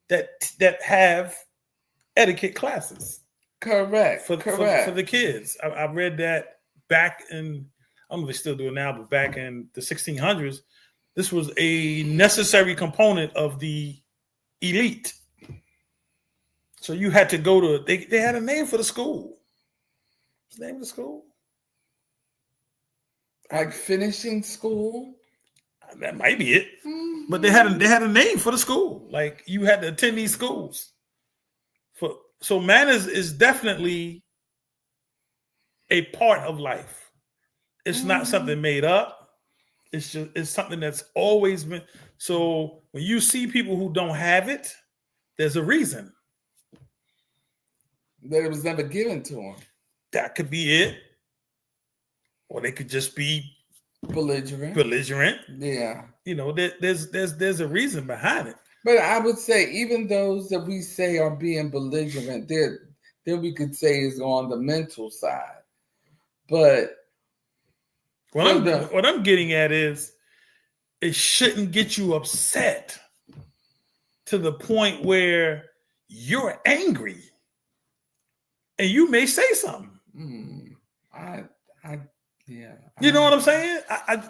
[SPEAKER 1] that have etiquette classes.
[SPEAKER 2] Correct.
[SPEAKER 1] For the kids. I read that back in, I don't know if they still do it now, but back in the 1600s, this was a necessary component of the elite. So you had to go to, they had a name for the school. What's the name of the school?
[SPEAKER 2] Like finishing school?
[SPEAKER 1] That might be it. Mm-hmm. But they had a name for the school. Like you had to attend these schools. So manners is definitely a part of life. It's not something made up. It's something that's always been. So when you see people who don't have it, there's a reason.
[SPEAKER 2] That it was never given to them.
[SPEAKER 1] That could be it. Or they could just be belligerent.
[SPEAKER 2] Yeah.
[SPEAKER 1] You know, there's a reason behind it.
[SPEAKER 2] But I would say even those that we say are being belligerent, then we could say is on the mental side. But
[SPEAKER 1] what I'm getting at is it shouldn't get you upset to the point where you're angry and you may say something.
[SPEAKER 2] Yeah.
[SPEAKER 1] You know what I'm saying?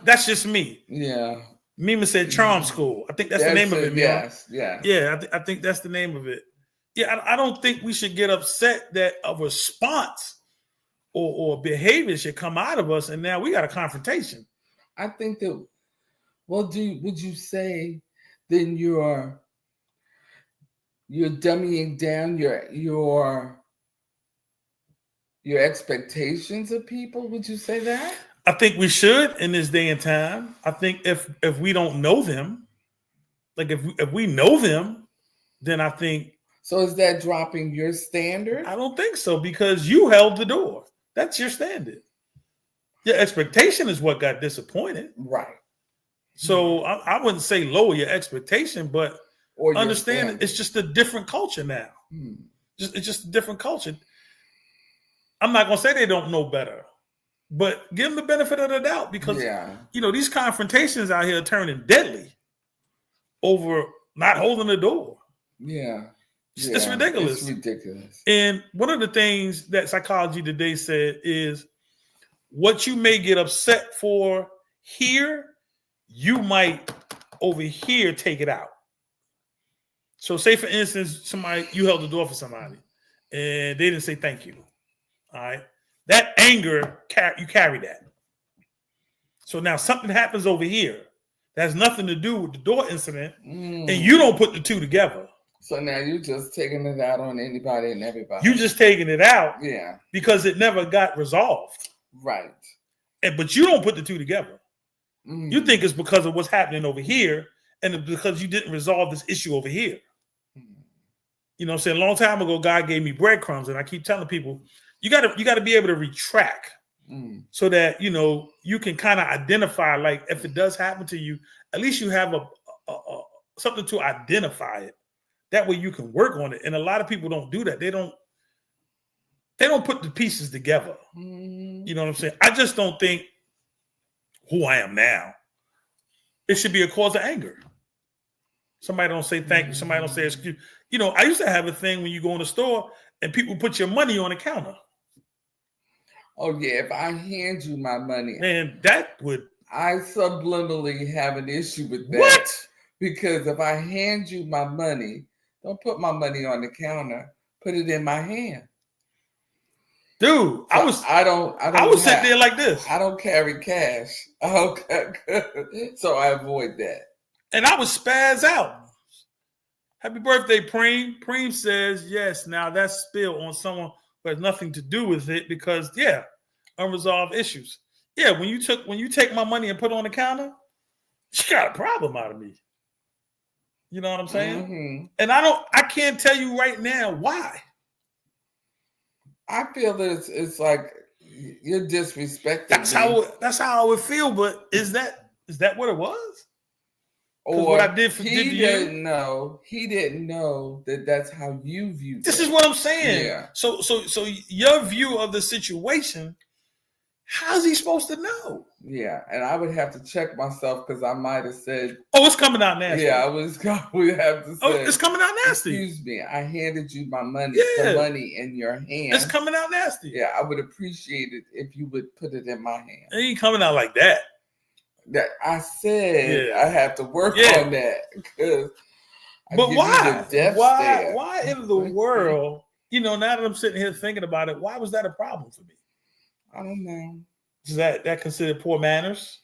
[SPEAKER 1] That's just me.
[SPEAKER 2] Yeah.
[SPEAKER 1] Mima said charm school. I think that's the name of it.
[SPEAKER 2] Yes. Yeah.
[SPEAKER 1] Yeah. I think that's the name of it. Yeah. I don't think we should get upset that a response or behavior should come out of us, and now we got a confrontation.
[SPEAKER 2] I think that. Well, would you say then you're dummying down your expectations of people? Would you say that?
[SPEAKER 1] I think we should in this day and time. I think if we don't know them, like if we know them, then I think.
[SPEAKER 2] So is that dropping your standard?
[SPEAKER 1] I don't think so, because you held the door. That's your standard. Your expectation is what got disappointed.
[SPEAKER 2] Right.
[SPEAKER 1] So I wouldn't say lower your expectation, but understand it's just a different culture now. It's just a different culture. I'm not going to say they don't know better, but give them the benefit of the doubt, because these confrontations out here are turning deadly over not holding the door.
[SPEAKER 2] Yeah.
[SPEAKER 1] It's ridiculous.
[SPEAKER 2] It's ridiculous.
[SPEAKER 1] And one of the things that Psychology Today said is what you may get upset for here, you might over here take it out. So say, for instance, you held the door for somebody and they didn't say thank you. All right. That anger, you carry that. So now something happens over here that has nothing to do with the door incident, and you don't put the two together.
[SPEAKER 2] So now you're just taking it out on anybody and everybody.
[SPEAKER 1] You're just taking it out, because it never got resolved.
[SPEAKER 2] Right.
[SPEAKER 1] But you don't put the two together. You think it's because of what's happening over here, and because you didn't resolve this issue over here. You know what I'm saying? A long time ago, God gave me breadcrumbs, and I keep telling people, you gotta be able to retract so that you can kind of identify, like if it does happen to you, at least you have a something to identify it. That way you can work on it. And a lot of people don't do that. They don't put the pieces together. You know what I'm saying? I just don't think who I am now, it should be a cause of anger. Somebody don't say thank you. Somebody don't say excuse. I used to have a thing when you go in the store and people put your money on the counter.
[SPEAKER 2] Oh yeah, if I hand you my money,
[SPEAKER 1] man, that would.
[SPEAKER 2] I subliminally have an issue with that.
[SPEAKER 1] What?
[SPEAKER 2] Because if I hand you my money, don't put my money on the counter. Put it in my hand.
[SPEAKER 1] Dude,
[SPEAKER 2] So I was
[SPEAKER 1] sitting there like this.
[SPEAKER 2] I don't carry cash. Okay. So I avoid that.
[SPEAKER 1] And I would spaz out. Happy birthday, Preem. Preem says, yes, now that's spill on someone who has nothing to do with it because, unresolved issues. Yeah, when you take my money and put it on the counter, you got a problem out of me. You know what I'm saying?
[SPEAKER 2] Mm-hmm.
[SPEAKER 1] And I can't tell you right now why.
[SPEAKER 2] I feel that it's like you're disrespecting
[SPEAKER 1] That's how I would feel, but is that what it was?
[SPEAKER 2] Or
[SPEAKER 1] what I did
[SPEAKER 2] he didn't know that that's how you view
[SPEAKER 1] this.
[SPEAKER 2] It.
[SPEAKER 1] Is what I'm saying.
[SPEAKER 2] Yeah.
[SPEAKER 1] So your view of the situation, how's he supposed to know?
[SPEAKER 2] Yeah, and I would have to check myself because I might have said,
[SPEAKER 1] "Oh, it's coming out nasty."
[SPEAKER 2] Yeah, we have to say,
[SPEAKER 1] "Oh, it's coming out nasty."
[SPEAKER 2] Excuse me, I handed you my money. The money in your hand.
[SPEAKER 1] It's coming out nasty.
[SPEAKER 2] Yeah, I would appreciate it if you would put it in my hand.
[SPEAKER 1] It ain't coming out like that.
[SPEAKER 2] That I said I have to work on that because.
[SPEAKER 1] But why? Why in the world? Now that I'm sitting here thinking about it, why was that a problem for me?
[SPEAKER 2] I don't know.
[SPEAKER 1] Is that considered poor manners?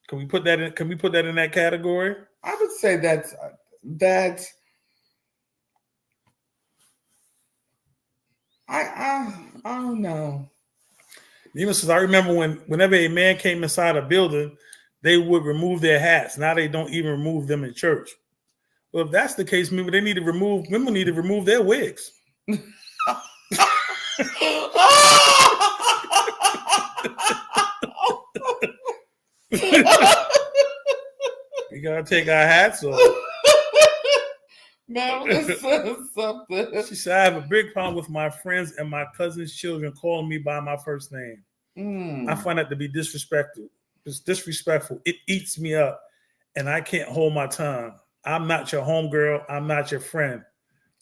[SPEAKER 1] Can we put that in that category?
[SPEAKER 2] I would say that's I don't know.
[SPEAKER 1] Even since I remember whenever a man came inside a building, they would remove their hats. Now they don't even remove them in church. Well, if that's the case, maybe women need to remove their wigs. We gotta take our hats off.
[SPEAKER 2] Now listen something.
[SPEAKER 1] She said, I have a big problem with my friends and my cousin's children calling me by my first name. I find that to be disrespectful. It's disrespectful. It eats me up, and I can't hold my tongue. I'm not your homegirl. I'm not your friend.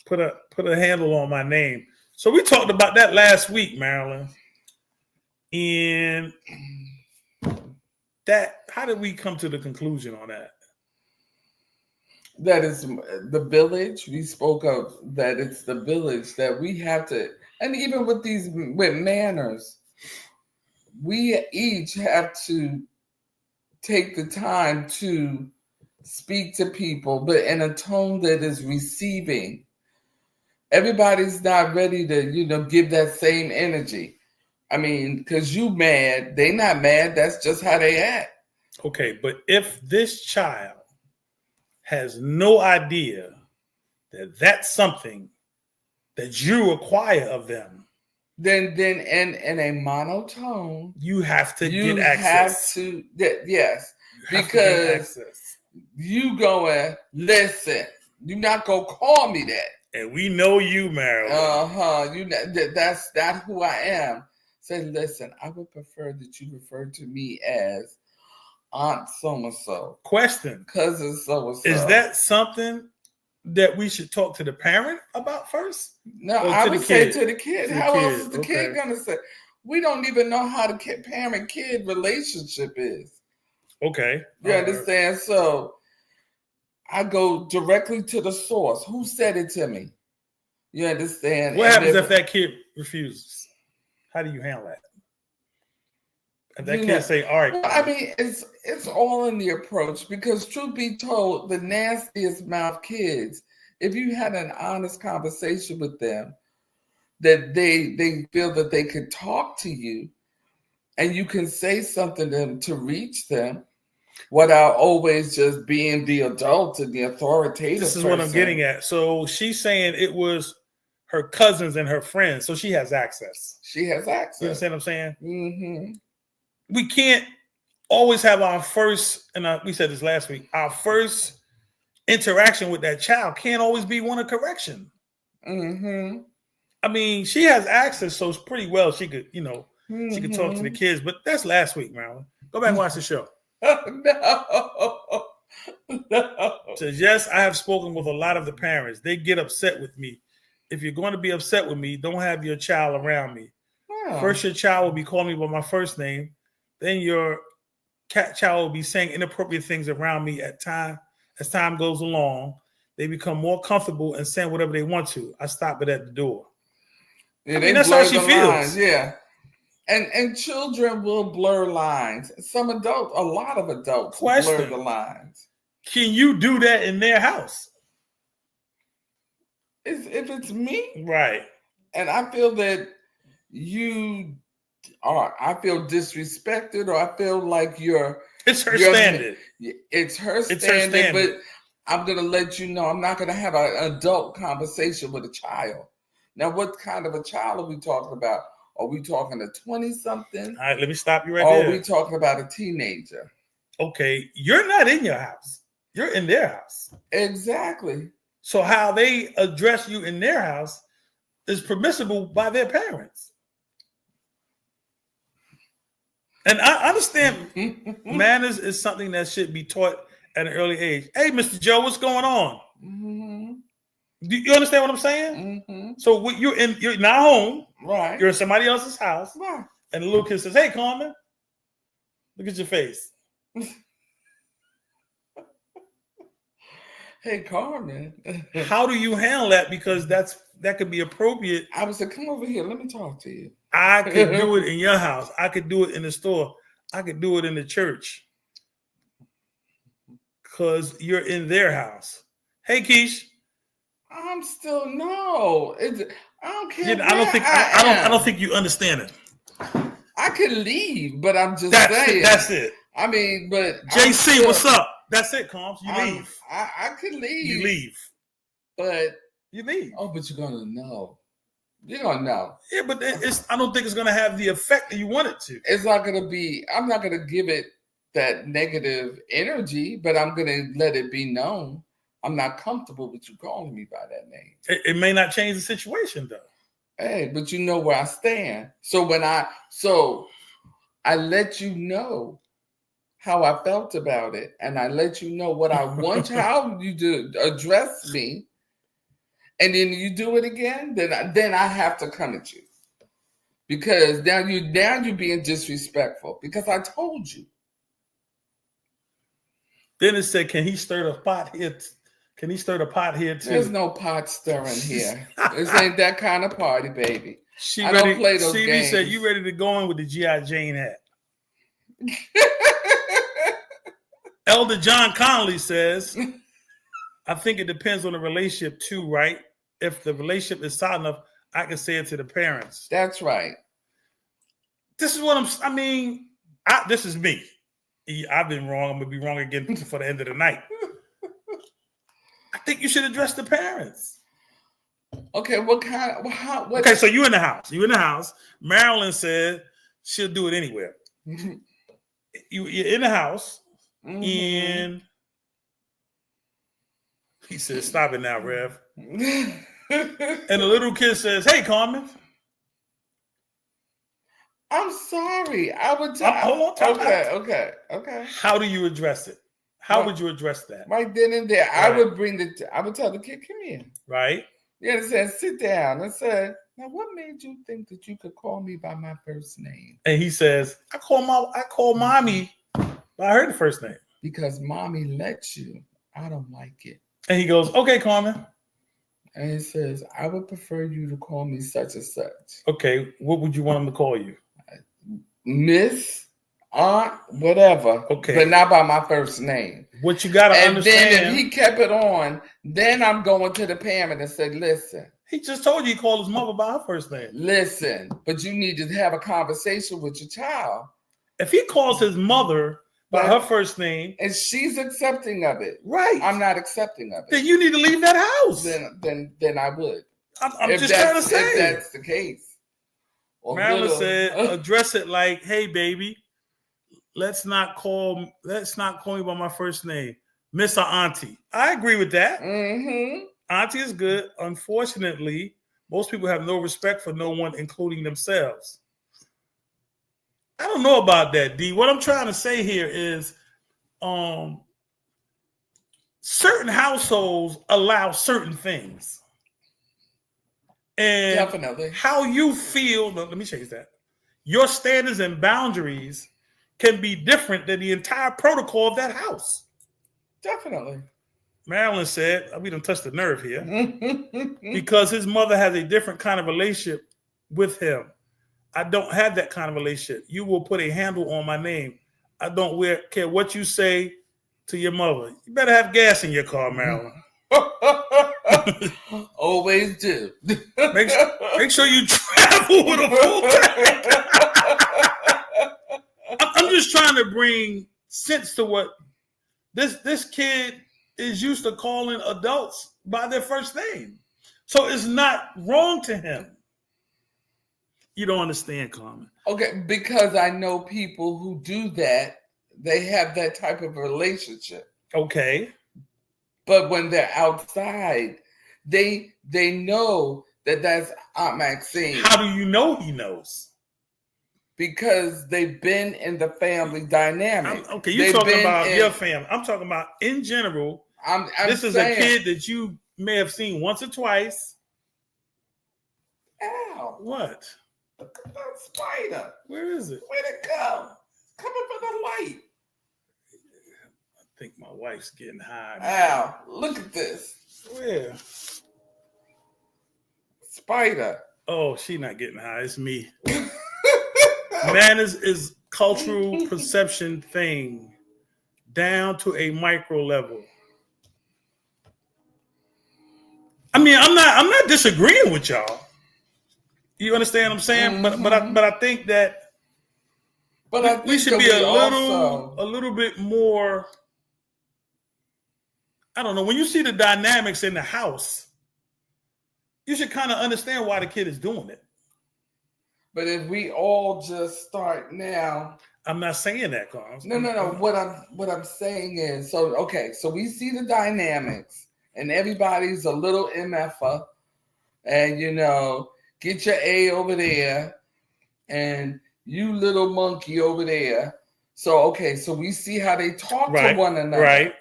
[SPEAKER 1] Put a handle on my name. So we talked about that last week, Marilyn. And how did we come to the conclusion on that?
[SPEAKER 2] That is the village. We spoke of that it's the village that we have to, and even with manners, we each have to take the time to speak to people, but in a tone that is receiving. Everybody's not ready to, give that same energy. I mean, because you mad, they not mad. That's just how they act.
[SPEAKER 1] Okay, but if this child has no idea that that's something that you require of them,
[SPEAKER 2] then in a monotone,
[SPEAKER 1] you have to get access.
[SPEAKER 2] Yes, because you going, listen, you're not gonna call me that.
[SPEAKER 1] And we know you, Marilyn.
[SPEAKER 2] That's not who I am. Say, listen, I would prefer that you refer to me as Aunt so-and-so.
[SPEAKER 1] Question.
[SPEAKER 2] Cousin so-and-so.
[SPEAKER 1] Is that something that we should talk to the parent about first?
[SPEAKER 2] No, I would say to the kid. How else is the kid going to say? We don't even know how the parent-kid relationship is.
[SPEAKER 1] Okay.
[SPEAKER 2] You understand? So I go directly to the source. Who said it to me? You understand?
[SPEAKER 1] What happens if that kid refuses? How do you handle that? If that kid say, all right.
[SPEAKER 2] Well, I mean, it's all in the approach because truth be told, the nastiest mouth kids, if you had an honest conversation with them, that they feel that they could talk to you and you can say something to them to reach them, without always just being the adult and the authoritative.
[SPEAKER 1] This is what I'm getting at. So she's saying it was her cousins and her friends, so she has access.
[SPEAKER 2] She has access.
[SPEAKER 1] You understand what I'm saying?
[SPEAKER 2] Mm-hmm.
[SPEAKER 1] We can't always have our first, and we said this last week, our first interaction with that child can't always be one of correction.
[SPEAKER 2] Mm-hmm.
[SPEAKER 1] I mean, she has access, so it's pretty well she could, she could talk to the kids. But that's last week, Marilyn. Go back and watch the show.
[SPEAKER 2] No.
[SPEAKER 1] Says, yes, I have spoken with a lot of the parents. They get upset with me. If you're going to be upset with me, don't have your child around me.
[SPEAKER 2] Oh.
[SPEAKER 1] First, your child will be calling me by my first name. Then your child will be saying inappropriate things around me as time goes along. They become more comfortable and saying whatever they want to. I stop it at the door.
[SPEAKER 2] Yeah,
[SPEAKER 1] I mean, that's how she feels.
[SPEAKER 2] Lines, yeah. And children will blur lines. Some adults, a lot of adults blur the lines.
[SPEAKER 1] Can you do that in their house?
[SPEAKER 2] If it's me,
[SPEAKER 1] right,
[SPEAKER 2] and I feel that I feel disrespected, or I feel like
[SPEAKER 1] it's her standard.
[SPEAKER 2] It's her standard, but I'm gonna let you know I'm not gonna have an adult conversation with a child. Now, what kind of a child are we talking about? Are we talking a 20-something?
[SPEAKER 1] All right, let me stop you right
[SPEAKER 2] there. Or
[SPEAKER 1] are
[SPEAKER 2] we talking about a teenager?
[SPEAKER 1] Okay, you're not in your house. You're in their house.
[SPEAKER 2] Exactly.
[SPEAKER 1] So how they address you in their house is permissible by their parents. And I understand manners is something that should be taught at an early age. Hey, Mr. Joe, what's going on?
[SPEAKER 2] Mm-hmm.
[SPEAKER 1] Do you understand what I'm saying?
[SPEAKER 2] Mm-hmm.
[SPEAKER 1] So you're not home.
[SPEAKER 2] Right.
[SPEAKER 1] You're in somebody else's house.
[SPEAKER 2] Right.
[SPEAKER 1] And the little kid says, hey, Carmen, look at your face.
[SPEAKER 2] Hey, Carmen.
[SPEAKER 1] How do you handle that? Because that could be appropriate.
[SPEAKER 2] I would say, come over here. Let me talk to you.
[SPEAKER 1] I could do it in your house. I could do it in the store. I could do it in the church. Because you're in their house. Hey, Keish.
[SPEAKER 2] I'm still no. I don't care.
[SPEAKER 1] I don't think you understand it.
[SPEAKER 2] I could leave, but I'm just saying.
[SPEAKER 1] That's it.
[SPEAKER 2] I mean, but
[SPEAKER 1] JC, what's up? That's it, Combs. You leave.
[SPEAKER 2] I could leave.
[SPEAKER 1] You leave.
[SPEAKER 2] But
[SPEAKER 1] you leave.
[SPEAKER 2] Oh, but you're gonna know. You're gonna know.
[SPEAKER 1] Yeah, but I don't think it's gonna have the effect that you want it to.
[SPEAKER 2] It's not gonna be. I'm not gonna give it that negative energy, but I'm gonna let it be known. I'm not comfortable with you calling me by that name.
[SPEAKER 1] It may not change the situation, though.
[SPEAKER 2] Hey, but you know where I stand. So I let you know how I felt about it, and I let you know what I want, how you to address me, and then you do it again. Then I have to come at you because now you're being disrespectful because I told you.
[SPEAKER 1] Then it said, "Can he stir the pot here? Can he stir the pot here too?"
[SPEAKER 2] There's no pot stirring here. This ain't that kind of party, baby.
[SPEAKER 1] I don't play those games. Said, "You ready to go in with the G.I. Jane hat?" Elder John Connolly says, "I think it depends on the relationship too, right? If the relationship is solid enough, I can say it to the parents."
[SPEAKER 2] That's right.
[SPEAKER 1] This is what this is me. I've been wrong. I'm gonna be wrong again for the end of the night. I think you should address the parents.
[SPEAKER 2] Okay, what
[SPEAKER 1] okay, so you in the house. You in the house. Marilyn said she'll do it anywhere. You're in the house, and he says, "Stop it now, Rev." And the little kid says, "Hey, Carmen."
[SPEAKER 2] I'm sorry. I would tell.
[SPEAKER 1] Hold on.
[SPEAKER 2] Okay.
[SPEAKER 1] How do you address it? How would you address that?
[SPEAKER 2] Right then and there, right. I would tell the kid, "Come here."
[SPEAKER 1] Right.
[SPEAKER 2] Yeah, it said, "Sit down." I said, "Now, what made you think that you could call me by my first name?"
[SPEAKER 1] And he says, "I call mommy by her first name
[SPEAKER 2] because mommy lets you. I don't like it."
[SPEAKER 1] And he goes, "Okay, Carmen."
[SPEAKER 2] And he says, "I would prefer you to call me such and such."
[SPEAKER 1] Okay, what would you want him to call you?
[SPEAKER 2] Miss, aunt, whatever. Okay, but not by my first name.
[SPEAKER 1] What you gotta understand.
[SPEAKER 2] And then if he kept it on, then I'm going to the parent and said, "Listen."
[SPEAKER 1] He just told you he called his mother by her first name.
[SPEAKER 2] Listen, but you need to have a conversation with your child.
[SPEAKER 1] If he calls his mother by her first name,
[SPEAKER 2] and she's accepting of it.
[SPEAKER 1] Right.
[SPEAKER 2] I'm not accepting of it.
[SPEAKER 1] Then you need to leave that house.
[SPEAKER 2] Then I would.
[SPEAKER 1] I'm just trying to say.
[SPEAKER 2] If that's the case.
[SPEAKER 1] Marilyn said, address it like, hey, baby, let's not call me by my first name, Miss or Auntie. I agree with that.
[SPEAKER 2] Mm-hmm.
[SPEAKER 1] Auntie is good. Unfortunately, most people have no respect for no one, including themselves. I don't know about that, D. What I'm trying to say here is certain households allow certain things. And
[SPEAKER 2] definitely
[SPEAKER 1] how you feel, no, let me change that. Your standards and boundaries can be different than the entire protocol of that house.
[SPEAKER 2] Definitely.
[SPEAKER 1] Marilyn said, we done touched the nerve here, because his mother has a different kind of relationship with him. I don't have that kind of relationship. You will put a handle on my name. I don't care what you say to your mother. You better have gas in your car, Marilyn.
[SPEAKER 2] Always do.
[SPEAKER 1] Make sure you travel with a full tank. I'm just trying to bring sense to what this kid is used to calling adults by their first name. So it's not wrong to him. You don't understand, Carmen.
[SPEAKER 2] Okay, because I know people who do that. They have that type of relationship.
[SPEAKER 1] Okay.
[SPEAKER 2] But when they're outside, they know that that's Aunt Maxine.
[SPEAKER 1] How do you know he knows?
[SPEAKER 2] Because they've been in the family dynamic.
[SPEAKER 1] Okay, you're talking about your family. I'm talking about in general. This is a kid that you may have seen once or twice.
[SPEAKER 2] Ow.
[SPEAKER 1] What?
[SPEAKER 2] Look at that spider.
[SPEAKER 1] Where is it?
[SPEAKER 2] Where'd it go? It's coming from the light.
[SPEAKER 1] I think my wife's getting high.
[SPEAKER 2] Ow, look at this.
[SPEAKER 1] Where?
[SPEAKER 2] Spider.
[SPEAKER 1] Oh, she not getting high. It's me. Man is cultural perception thing down to a micro level. I mean, I'm not disagreeing with y'all. You understand what I'm saying?
[SPEAKER 2] Mm-hmm.
[SPEAKER 1] But I think that we should be a little bit more. I don't know. When you see the dynamics in the house, you should kind of understand why the kid is doing it.
[SPEAKER 2] But if we all just start now,
[SPEAKER 1] I'm not saying that, Carl.
[SPEAKER 2] No. What I'm saying is, so we see the dynamics, and everybody's a little MFer, and get your A over there, and you little monkey over there. So so we see how they talk to one another.
[SPEAKER 1] Right.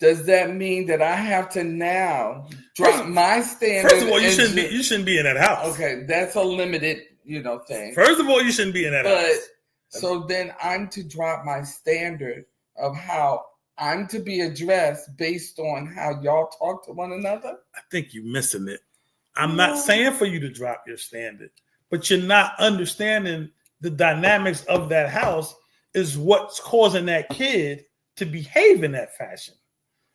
[SPEAKER 2] Does that mean that I have to now drop my standard?
[SPEAKER 1] First of all, you shouldn't be in that house.
[SPEAKER 2] Okay, that's a limited, thing.
[SPEAKER 1] First of all, you shouldn't be in that house.
[SPEAKER 2] So then I'm to drop my standard of how I'm to be addressed based on how y'all talk to one another?
[SPEAKER 1] I think you're missing it. I'm not saying for you to drop your standard, but you're not understanding the dynamics of that house is what's causing that kid to behave in that fashion.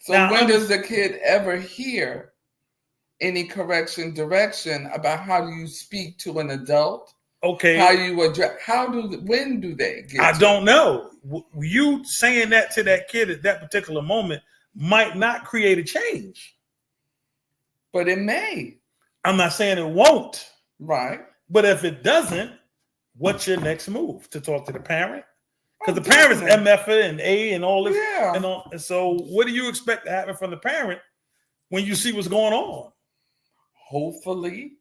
[SPEAKER 2] So now, when does the kid ever hear any direction about how you speak to an adult?
[SPEAKER 1] Okay.
[SPEAKER 2] How you address? When do they get?
[SPEAKER 1] I don't know. You saying that to that kid at that particular moment might not create a change.
[SPEAKER 2] But it may.
[SPEAKER 1] I'm not saying it won't.
[SPEAKER 2] Right.
[SPEAKER 1] But if it doesn't, what's your next move? To talk to the parent? Because the parent's MF and A and all this.
[SPEAKER 2] Yeah.
[SPEAKER 1] And so what do you expect to happen from the parent when you see what's going on?
[SPEAKER 2] Hopefully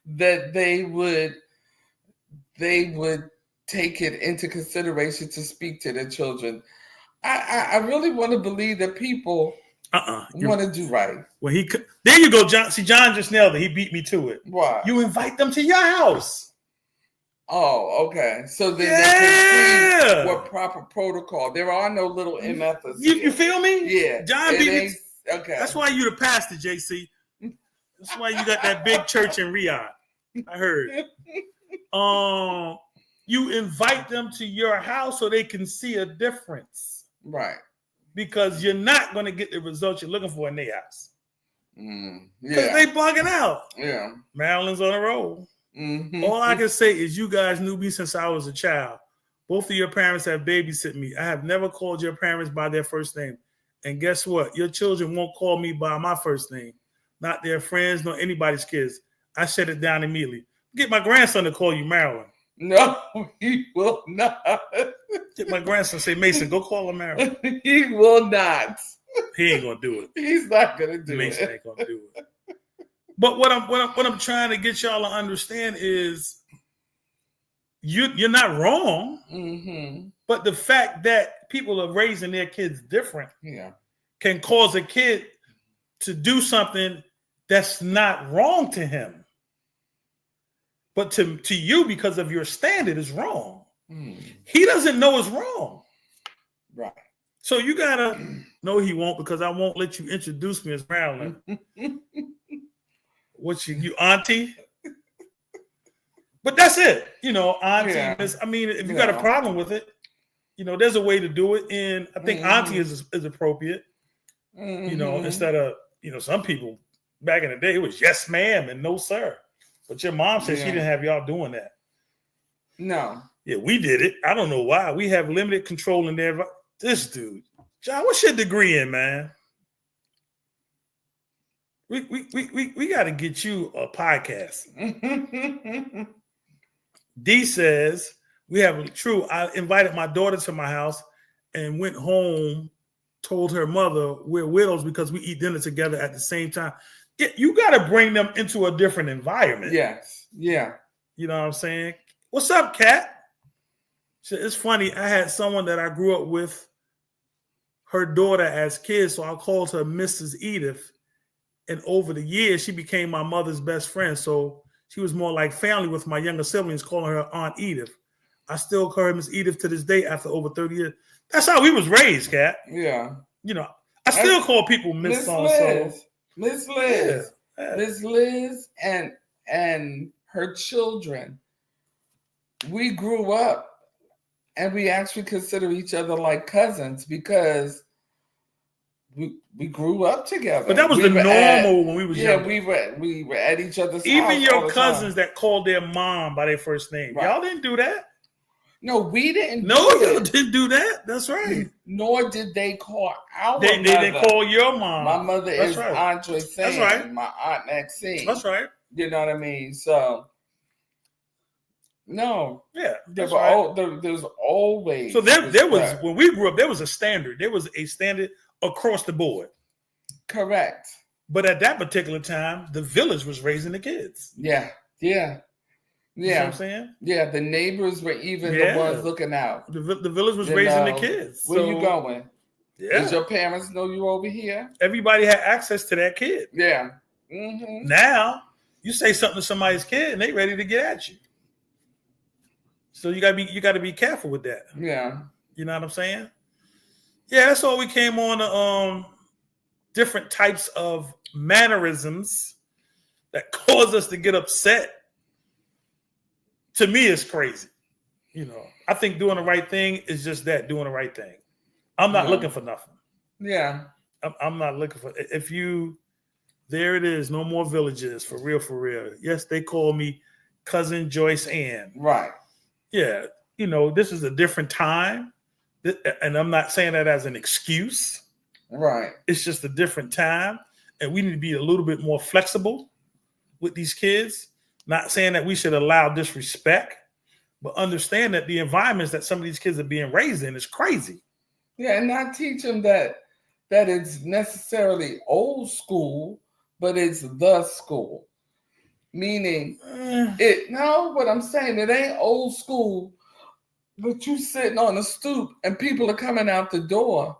[SPEAKER 2] that they would take it into consideration to speak to their children. I really want to believe that people want to do right.
[SPEAKER 1] Well, there you go, John. See, John just nailed it. He beat me to it.
[SPEAKER 2] Why?
[SPEAKER 1] You invite them to your house.
[SPEAKER 2] Oh, okay. So then they can see what proper protocol. There are no little MFs.
[SPEAKER 1] You feel me?
[SPEAKER 2] Yeah.
[SPEAKER 1] John beat me.
[SPEAKER 2] Okay.
[SPEAKER 1] That's why you the pastor, JC. That's why you got that big church in Riyadh. I heard. You invite them to your house so they can see a difference.
[SPEAKER 2] Right.
[SPEAKER 1] Because you're not going to get the results you're looking for in their house. Because
[SPEAKER 2] Yeah.
[SPEAKER 1] they bugging out.
[SPEAKER 2] Yeah.
[SPEAKER 1] Maryland's on a roll.
[SPEAKER 2] Mm-hmm.
[SPEAKER 1] All I can say is you guys knew me since I was a child. Both of your parents have babysitted me. I have never called your parents by their first name. And guess what? Your children won't call me by my first name, not their friends, nor anybody's kids. I shut it down immediately. Get my grandson to call you Marilyn.
[SPEAKER 2] No, he will not.
[SPEAKER 1] Get my grandson to say, Mason, go call her Marilyn.
[SPEAKER 2] He will not.
[SPEAKER 1] He ain't gonna do it.
[SPEAKER 2] He's not gonna do
[SPEAKER 1] Mason
[SPEAKER 2] it.
[SPEAKER 1] ain't gonna do it. But what I'm trying to get y'all to understand is you're not wrong.
[SPEAKER 2] Mm-hmm.
[SPEAKER 1] But the fact that people are raising their kids different can cause a kid to do something that's not wrong to him. But to you, because of your standard, is wrong. He doesn't know it's wrong.
[SPEAKER 2] Right.
[SPEAKER 1] So you gotta know he won't, because I won't let you introduce me as Marilyn. What you auntie? But that's it. You know, auntie. Yeah. I mean, if you got a problem with it, you know, there's a way to do it. And I think auntie is appropriate. You know, instead of, you know, some people back in the day, it was yes, ma'am, and no, sir. But your mom said she didn't have y'all doing that.
[SPEAKER 2] No.
[SPEAKER 1] Yeah, we did it. I don't know why. We have limited control in there. This dude, John, what's your degree in, man? We got to get you a podcast. D says, we have true. I invited my daughter to my house and went home, told her mother we're widows because we eat dinner together at the same time. You got to bring them into a different environment.
[SPEAKER 2] Yes. Yeah.
[SPEAKER 1] You know what I'm saying? What's up, Kat? It's funny. I had someone that I grew up with, her daughter as kids, so I called her Mrs. Edith. And over the years, she became my mother's best friend. So she was more like family with my younger siblings, calling her Aunt Edith. I still call her Miss Edith to this day after over 30 years. That's how we was raised, Kat.
[SPEAKER 2] Yeah.
[SPEAKER 1] You know, I still call people Miss so-and-so.
[SPEAKER 2] Miss Liz. Yeah. Miss Liz and her children. We grew up and we actually consider each other like cousins because we grew up together.
[SPEAKER 1] But that was normal when we was young.
[SPEAKER 2] We were at each other's house.
[SPEAKER 1] Even your cousins that called their mom by their first name. Right. Y'all didn't do that.
[SPEAKER 2] No, we didn't.
[SPEAKER 1] No, you didn't do that. That's right.
[SPEAKER 2] Nor did they call our
[SPEAKER 1] mother. They didn't call your mom.
[SPEAKER 2] My mother is Andre Sand.
[SPEAKER 1] That's right.
[SPEAKER 2] My aunt Maxine.
[SPEAKER 1] That's right.
[SPEAKER 2] You know what I mean? So, no.
[SPEAKER 1] Yeah.
[SPEAKER 2] There's always.
[SPEAKER 1] So there was, when we grew up, there was a standard. There was a standard across the board.
[SPEAKER 2] Correct.
[SPEAKER 1] But at that particular time, the village was raising the kids.
[SPEAKER 2] Yeah. Yeah.
[SPEAKER 1] You know what I'm saying?
[SPEAKER 2] Yeah, the neighbors were even the ones looking out.
[SPEAKER 1] The village was raising the kids.
[SPEAKER 2] Where you going?
[SPEAKER 1] Yeah.
[SPEAKER 2] Does your parents know you over here?
[SPEAKER 1] Everybody had access to that kid.
[SPEAKER 2] Yeah. Mm-hmm.
[SPEAKER 1] Now, you say something to somebody's kid and they ready to get at you. So you gotta be careful with that.
[SPEAKER 2] Yeah.
[SPEAKER 1] You know what I'm saying? Yeah, that's all we came on to different types of mannerisms that cause us to get upset. To me, it's crazy. You know, I think doing the right thing is just that, doing the right thing. I'm not looking for nothing.
[SPEAKER 2] Yeah.
[SPEAKER 1] I'm not looking for, there it is. No more villages, for real, for real. Yes, they call me Cousin Joyce Ann.
[SPEAKER 2] Right.
[SPEAKER 1] Yeah. You know, this is a different time. And I'm not saying that as an excuse.
[SPEAKER 2] Right.
[SPEAKER 1] It's just a different time. And we need to be a little bit more flexible with these kids. Not saying that we should allow disrespect, but understand that the environments that some of these kids are being raised in is crazy.
[SPEAKER 2] Yeah, and not teach them that it's necessarily old school, but it's the school. Meaning, what I'm saying, it ain't old school, but you sitting on a stoop and people are coming out the door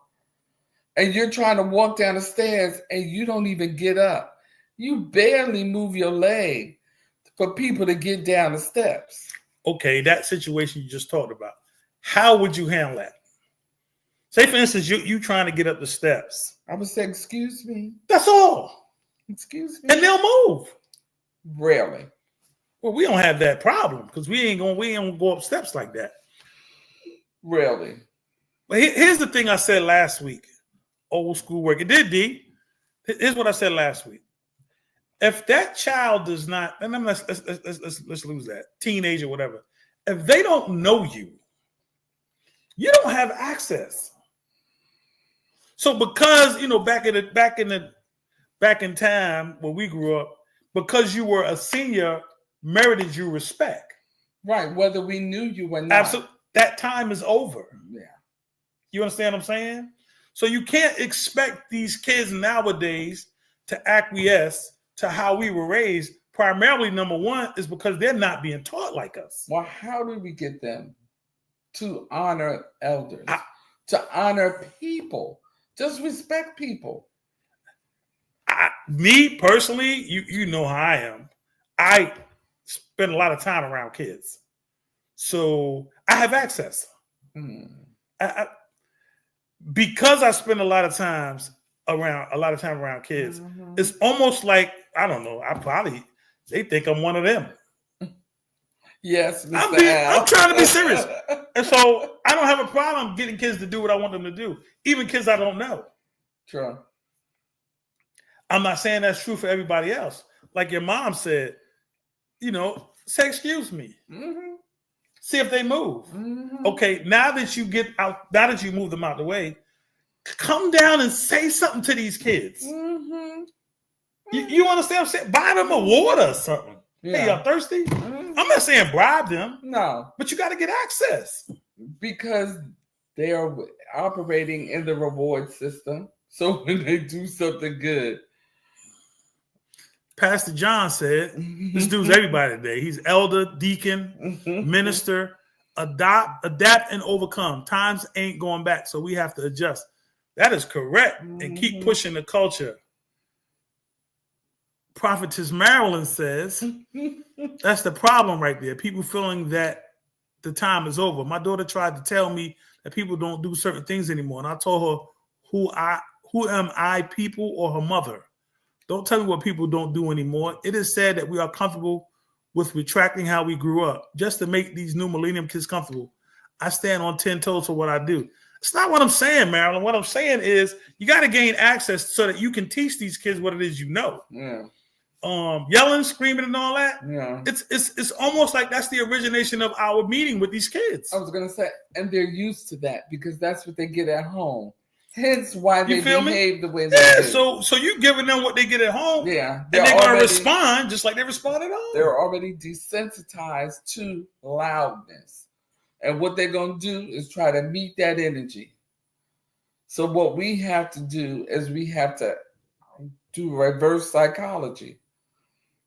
[SPEAKER 2] and you're trying to walk down the stairs and you don't even get up. You barely move your leg for people to get down the steps.
[SPEAKER 1] Okay, that situation you just talked about. How would you handle that? Say, for instance, you trying to get up the steps.
[SPEAKER 2] I would say, excuse me.
[SPEAKER 1] That's all.
[SPEAKER 2] Excuse me.
[SPEAKER 1] And they'll move.
[SPEAKER 2] Rarely.
[SPEAKER 1] Well, we don't have that problem because we ain't gonna go up steps like that.
[SPEAKER 2] Rarely.
[SPEAKER 1] But here's the thing I said last week. Old school work. It did, D. Here's what I said last week. If that child does not, and let's lose that, teenager, whatever. If they don't know you, you don't have access. So because back in time when we grew up, because you were a senior, merited you respect.
[SPEAKER 2] Right, whether we knew you or not.
[SPEAKER 1] Absolutely. That time is over.
[SPEAKER 2] Yeah.
[SPEAKER 1] You understand what I'm saying? So you can't expect these kids nowadays to acquiesce to how we were raised. Primarily, number one, is because they're not being taught like us.
[SPEAKER 2] Well, how do we get them to honor elders, to honor people, just respect people?
[SPEAKER 1] Me personally, you know how I am. I spend a lot of time around kids, so I have access. Because I spend a lot of time around kids. Mm-hmm. It's almost like, I don't know. They think I'm one of them.
[SPEAKER 2] Yes,
[SPEAKER 1] I'm trying to be serious, and so I don't have a problem getting kids to do what I want them to do, even kids I don't know.
[SPEAKER 2] True.
[SPEAKER 1] I'm not saying that's true for everybody else. Like your mom said, say excuse me. Mm-hmm. See if they move. Mm-hmm. Okay, now that you move them out the way, come down and say something to these kids. Mm-hmm. You understand what I'm saying? Buy them a water or something. Yeah. Hey, y'all thirsty? Mm-hmm. I'm not saying bribe them.
[SPEAKER 2] No.
[SPEAKER 1] But you got to get access.
[SPEAKER 2] Because they are operating in the reward system. So when they do something good.
[SPEAKER 1] Pastor John said, this dude's everybody today. He's elder, deacon, minister. Adapt and overcome. Times ain't going back, so we have to adjust. That is correct. And keep pushing the culture. Prophetess Marilyn says, that's the problem right there. People feeling that the time is over. My daughter tried to tell me that people don't do certain things anymore. And I told her, who am I, people or her mother? Don't tell me what people don't do anymore. It is said that we are comfortable with retracting how we grew up just to make these new millennium kids comfortable. I stand on 10 toes for what I do. It's not what I'm saying, Marilyn. What I'm saying is you got to gain access so that you can teach these kids what it is you know.
[SPEAKER 2] Yeah.
[SPEAKER 1] Yelling, screaming, and all that.
[SPEAKER 2] Yeah.
[SPEAKER 1] It's almost like that's the origination of our meeting with these kids.
[SPEAKER 2] I was gonna say, and they're used to that because that's what they get at home. Hence why they behave the way they do.
[SPEAKER 1] So you giving them what they get at home.
[SPEAKER 2] Yeah.
[SPEAKER 1] And they're gonna respond just like they respond at home.
[SPEAKER 2] They're already desensitized to loudness. And what they're gonna do is try to meet that energy. So what we have to do is we have to do reverse psychology.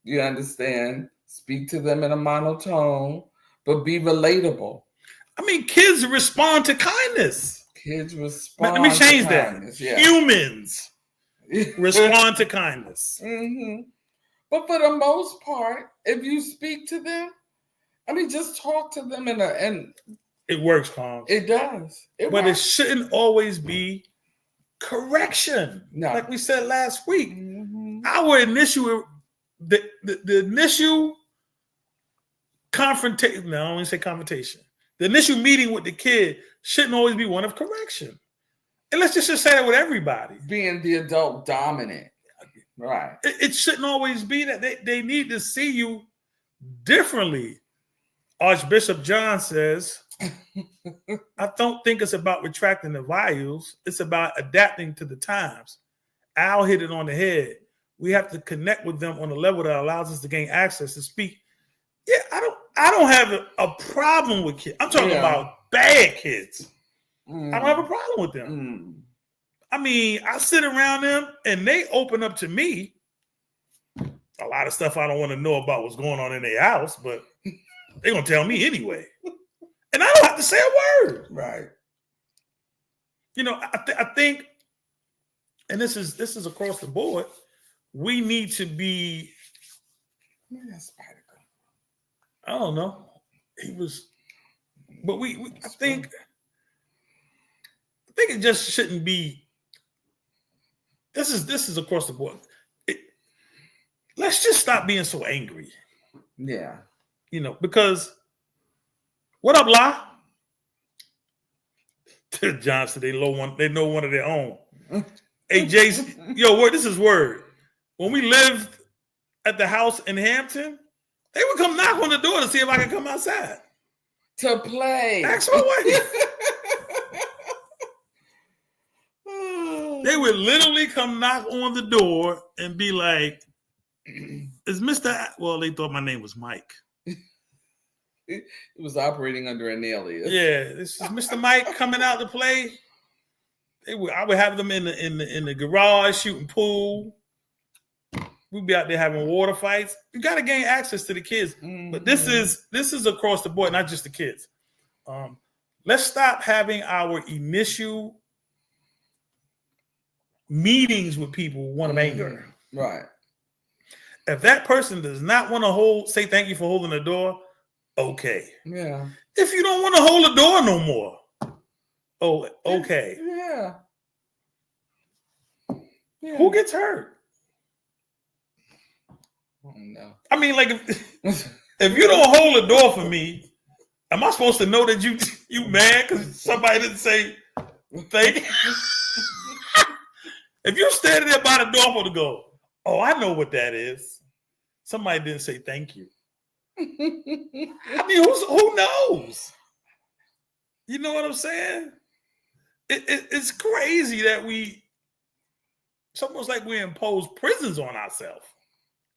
[SPEAKER 2] You understand? Speak to them in a monotone, but be relatable.
[SPEAKER 1] I mean, kids respond to kindness.
[SPEAKER 2] Kids respond.
[SPEAKER 1] Let me change that.
[SPEAKER 2] Yeah.
[SPEAKER 1] Humans respond to kindness.
[SPEAKER 2] Mm-hmm. But for the most part, if you speak to them, I mean, just talk to them and
[SPEAKER 1] it works, Tom.
[SPEAKER 2] It does.
[SPEAKER 1] But it shouldn't always be correction.
[SPEAKER 2] No.
[SPEAKER 1] Like we said last week, our initial the initial confrontation. No, I don't want to say confrontation. The initial meeting with the kid shouldn't always be one of correction. And let's just say that with everybody.
[SPEAKER 2] Being the adult dominant. Right.
[SPEAKER 1] It shouldn't always be that. They need to see you differently. Archbishop John says, I don't think it's about retracting the values. It's about adapting to the times. Al hit it on the head. We have to connect with them on a level that allows us to gain access to speak. Yeah, I don't have a problem with kids. I'm talking about bad kids. I don't have a problem with them. I mean, I sit around them and they open up to me a lot of stuff I don't want to know about what's going on in their house, but they're going to tell me anyway. And I don't have to say a word.
[SPEAKER 2] Right.
[SPEAKER 1] You know, I think, and this is across the board, we need to be, I don't know. He was, but I think it just shouldn't be. This is across the board. Let's just stop being so angry.
[SPEAKER 2] Yeah.
[SPEAKER 1] You know, because what up, La? John said they know one of their own. Hey, Jason, word, this is word. When we lived at the house in Hampton, they would come knock on the door to see if I could come outside.
[SPEAKER 2] To play.
[SPEAKER 1] Ask my wife. They would literally come knock on the door and be like, "Is Mr. Well, they thought my name was Mike.
[SPEAKER 2] It was operating under an alias.
[SPEAKER 1] Yeah, this is Mr. Mike coming out to play." I would have them in the garage shooting pool. We'd be out there having water fights. You got to gain access to the kids, but this is across the board, not just the kids. Let's stop having our initial meetings with people one of anger.
[SPEAKER 2] Right.
[SPEAKER 1] If that person does not want to say thank you for holding the door, okay.
[SPEAKER 2] Yeah.
[SPEAKER 1] If you don't want to hold the door no more, oh, okay.
[SPEAKER 2] Yeah.
[SPEAKER 1] Who gets hurt?
[SPEAKER 2] Oh, no.
[SPEAKER 1] I mean, like, if you don't hold the door for me, am I supposed to know that you mad because somebody didn't say thank you? If you're standing there by the door for to go, oh, I know what that is. Somebody didn't say thank you. I mean, who knows? You know what I'm saying? It's crazy that it's almost like we impose prisons on ourselves.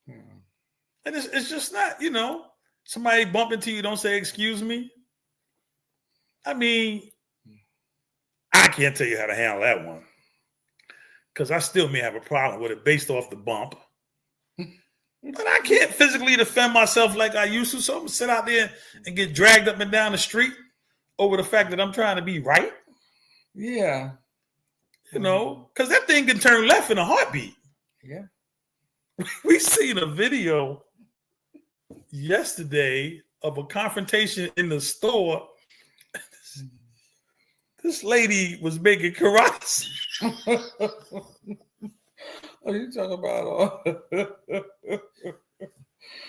[SPEAKER 1] And it's just not, somebody bump into you, don't say, excuse me. I mean, I can't tell you how to handle that one. Because I still may have a problem with it based off the bump. But I can't physically defend myself like I used to. So I'm going to sit out there and get dragged up and down the street over the fact that I'm trying to be right.
[SPEAKER 2] Yeah.
[SPEAKER 1] Because that thing can turn left in a heartbeat.
[SPEAKER 2] Yeah.
[SPEAKER 1] We seen a video yesterday of a confrontation in the store. This lady was making karate.
[SPEAKER 2] Are you talking about?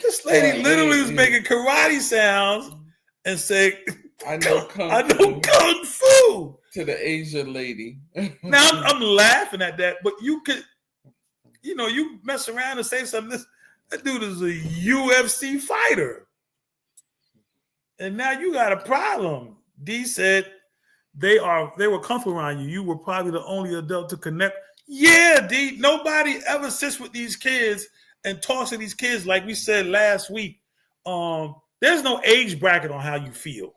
[SPEAKER 1] This lady literally was making karate sounds and saying,
[SPEAKER 2] I know
[SPEAKER 1] kung fu
[SPEAKER 2] to the Asian lady.
[SPEAKER 1] Now I'm laughing at that, but you could, you mess around and say something. That dude is a UFC fighter, and now you got a problem. D said they were comfortable around you. You were probably the only adult to connect. Yeah, D. Nobody ever sits with these kids and talks to these kids like we said last week. There's no age bracket on how you feel.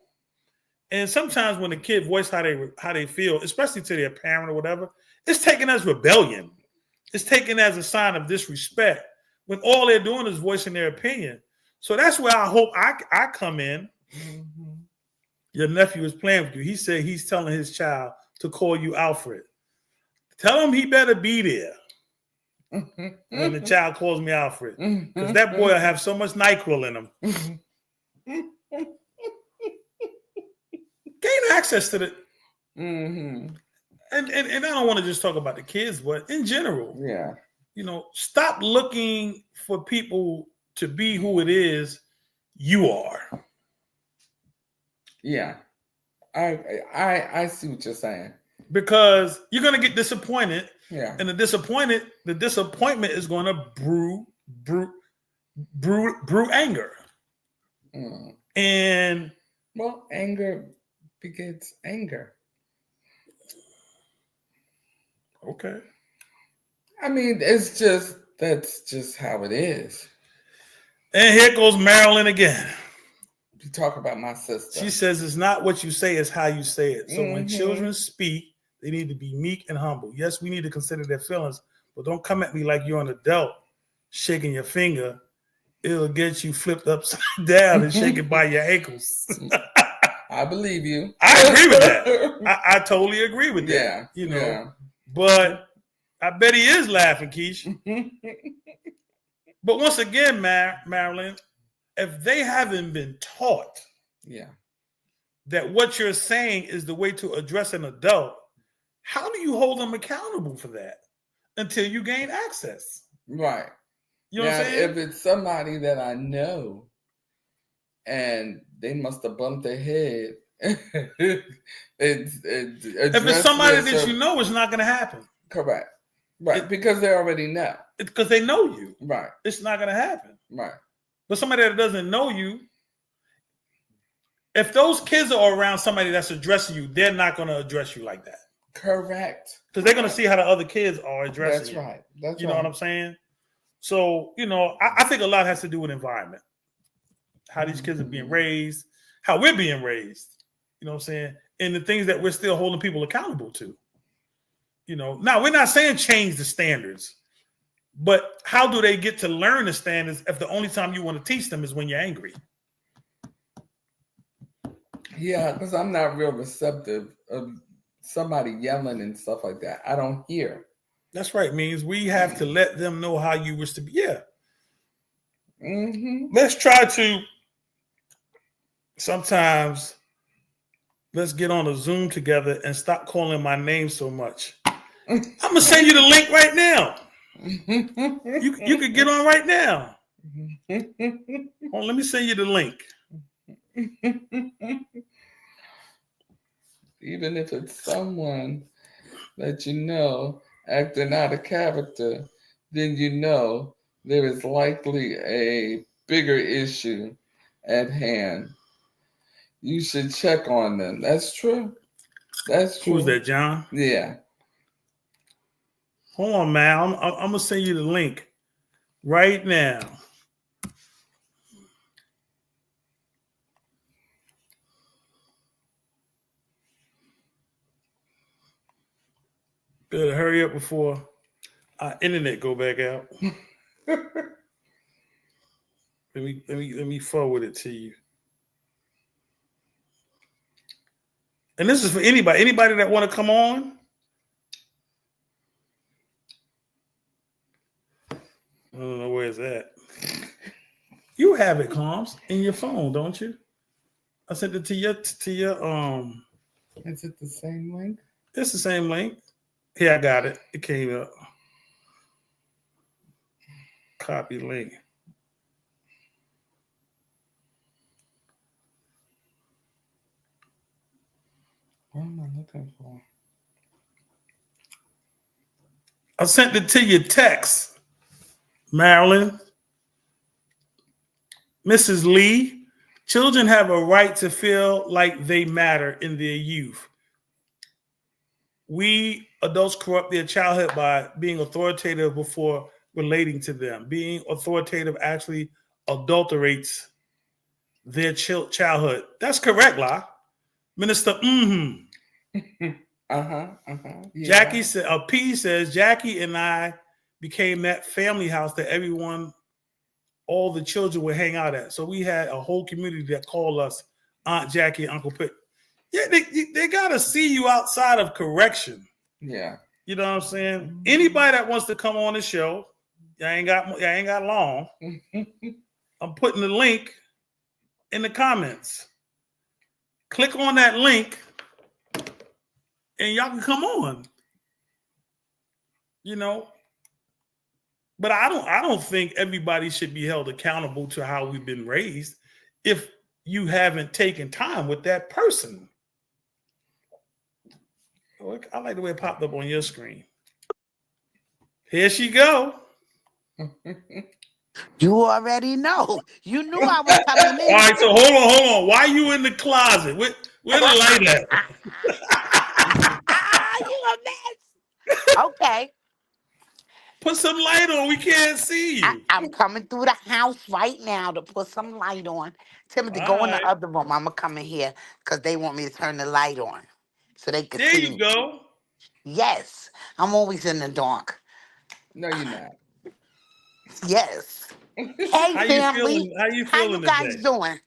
[SPEAKER 1] And sometimes when the kid voice how they feel, especially to their parent or whatever, it's taken as rebellion. It's taken as a sign of disrespect when all they're doing is voicing their opinion. So that's where I hope I come in. Mm-hmm. Your nephew is playing with you. He said he's telling his child to call you Alfred. Tell him he better be there when the child calls me Alfred. Because that boy will have so much NyQuil in him. Gain access to the... And I don't want to just talk about the kids, but in general.
[SPEAKER 2] Yeah.
[SPEAKER 1] Stop looking for people to be who it is you are.
[SPEAKER 2] Yeah. I see what you're saying.
[SPEAKER 1] Because you're going to get disappointed.
[SPEAKER 2] Yeah.
[SPEAKER 1] And the disappointment is going to brew anger. And
[SPEAKER 2] anger begets anger.
[SPEAKER 1] Okay.
[SPEAKER 2] I mean, that's just how it is.
[SPEAKER 1] And here goes Marilyn again.
[SPEAKER 2] You talk about my sister.
[SPEAKER 1] She says it's not what you say, it's how you say it. So when children speak, they need to be meek and humble. Yes, we need to consider their feelings, but don't come at me like you're an adult shaking your finger. It'll get you flipped upside down and shaken by your ankles.
[SPEAKER 2] I believe you.
[SPEAKER 1] I agree with that. I totally agree with that.
[SPEAKER 2] Yeah.
[SPEAKER 1] But I bet he is laughing, Keish. But once again, Marilyn, if they haven't been taught that what you're saying is the way to address an adult, how do you hold them accountable for that until you gain access?
[SPEAKER 2] Right.
[SPEAKER 1] You know what I'm saying?
[SPEAKER 2] If it's somebody that I know and they must have bumped their head, if
[SPEAKER 1] it's somebody that you know, it's not going to happen.
[SPEAKER 2] Correct. Right. Because they already know.
[SPEAKER 1] Because they know you.
[SPEAKER 2] Right.
[SPEAKER 1] It's not going to happen.
[SPEAKER 2] Right.
[SPEAKER 1] But somebody that doesn't know you, if those kids are around somebody that's addressing you, they're not going to address you like that.
[SPEAKER 2] Correct.
[SPEAKER 1] Because they're going to see how the other kids are addressing
[SPEAKER 2] That's
[SPEAKER 1] it.
[SPEAKER 2] right. That's
[SPEAKER 1] You know
[SPEAKER 2] right.
[SPEAKER 1] what I'm saying? So, I think a lot has to do with environment, how these kids are being raised, how we're being raised, you know what I'm saying? And the things that we're still holding people accountable to. Now we're not saying change the standards, but how do they get to learn the standards if the only time you want to teach them is when you're angry?
[SPEAKER 2] Yeah, because I'm not real receptive of somebody yelling and stuff like that. I don't hear.
[SPEAKER 1] That's right. Means we have to let them know how you wish to be. Yeah.
[SPEAKER 2] Mm-hmm.
[SPEAKER 1] Let's try to sometimes let's get on a Zoom together and stop calling my name so much. I'm gonna send you the link right now. You could get on right now. Oh, let me send you the link.
[SPEAKER 2] Even if it's someone that you know acting out of character, then you know there is likely a bigger issue at hand. You should check on them. That's true. That's true.
[SPEAKER 1] Who's that, John?
[SPEAKER 2] Yeah.
[SPEAKER 1] Hold on, man. I'm gonna send you the link right now. Better hurry up before our internet go back out. Let me forward it to you. And this is for anybody that want to come on. I don't know where it's at. You have it, Combs, in your phone, don't you? I sent it to your
[SPEAKER 2] Is it the same link?
[SPEAKER 1] It's the same link. Here, I got it. It came up. Copy link.
[SPEAKER 2] What am I looking for?
[SPEAKER 1] I sent it to your text, Marilyn. Mrs. Lee, children have a right to feel like they matter in their youth. We adults corrupt their childhood by being authoritative before relating to them. Being authoritative actually adulterates their childhood. That's correct, La. Minister,
[SPEAKER 2] Yeah.
[SPEAKER 1] Jackie said, P says, Jackie and I became that family house that all the children would hang out at. So we had a whole community that called us Aunt Jackie and Uncle Pitt. Yeah, they got to see you outside of correction.
[SPEAKER 2] Yeah.
[SPEAKER 1] You know what I'm saying? Anybody that wants to come on the show, y'all ain't got long. I'm putting the link in the comments. Click on that link and y'all can come on. But I don't think everybody should be held accountable to how we've been raised if you haven't taken time with that person. I like the way it popped up on your screen. Here she go.
[SPEAKER 3] You already know. You knew I was coming in.
[SPEAKER 1] All right, so hold on. Why you in the closet? Where the light at?
[SPEAKER 3] You a mess. Okay.
[SPEAKER 1] Put some light on. We can't see you.
[SPEAKER 3] I'm coming through the house right now to put some light on. Timothy, go in the other room. I'm going to come in here because they want me to turn the light on so they can see me.
[SPEAKER 1] There you go.
[SPEAKER 3] Yes. I'm always in the dark.
[SPEAKER 2] No, you're not.
[SPEAKER 3] Yes. Hey,
[SPEAKER 1] How
[SPEAKER 3] family.
[SPEAKER 1] you
[SPEAKER 3] How
[SPEAKER 1] feeling
[SPEAKER 3] you guys
[SPEAKER 1] today?
[SPEAKER 3] doing?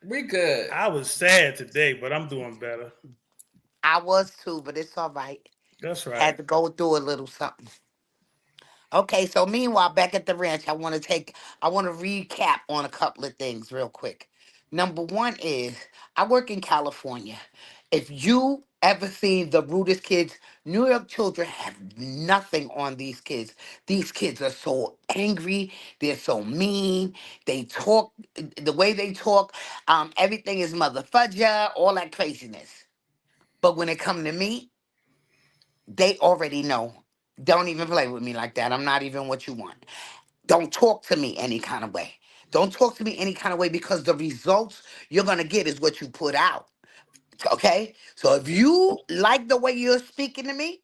[SPEAKER 2] We good.
[SPEAKER 1] I was sad today, but I'm doing better.
[SPEAKER 3] I was too, but it's all right.
[SPEAKER 1] That's right.
[SPEAKER 3] Had to go through a little something. Okay, so meanwhile, back at the ranch, I want to recap on a couple of things real quick. Number one is I work in California. If you ever seen the rudest kids, New York children have nothing on these kids. These kids are so angry. They're so mean. They talk the way they talk. Everything is mother fudger, all that craziness. But when it come to me, they already know. Don't even play with me like that. I'm not even what you want. Don't talk to me any kind of way. Don't talk to me any kind of way because the results you're going to get is what you put out. Okay? So if you like the way you're speaking to me,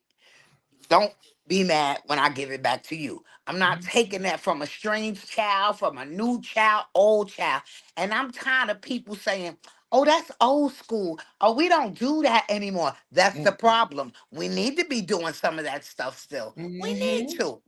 [SPEAKER 3] don't be mad when I give it back to you. I'm not taking that from a strange child, from a new child, old child. And I'm tired of people saying, oh, that's old school. Oh, we don't do that anymore. That's the problem. We need to be doing some of that stuff still. We need
[SPEAKER 2] Mm-hmm.
[SPEAKER 3] to.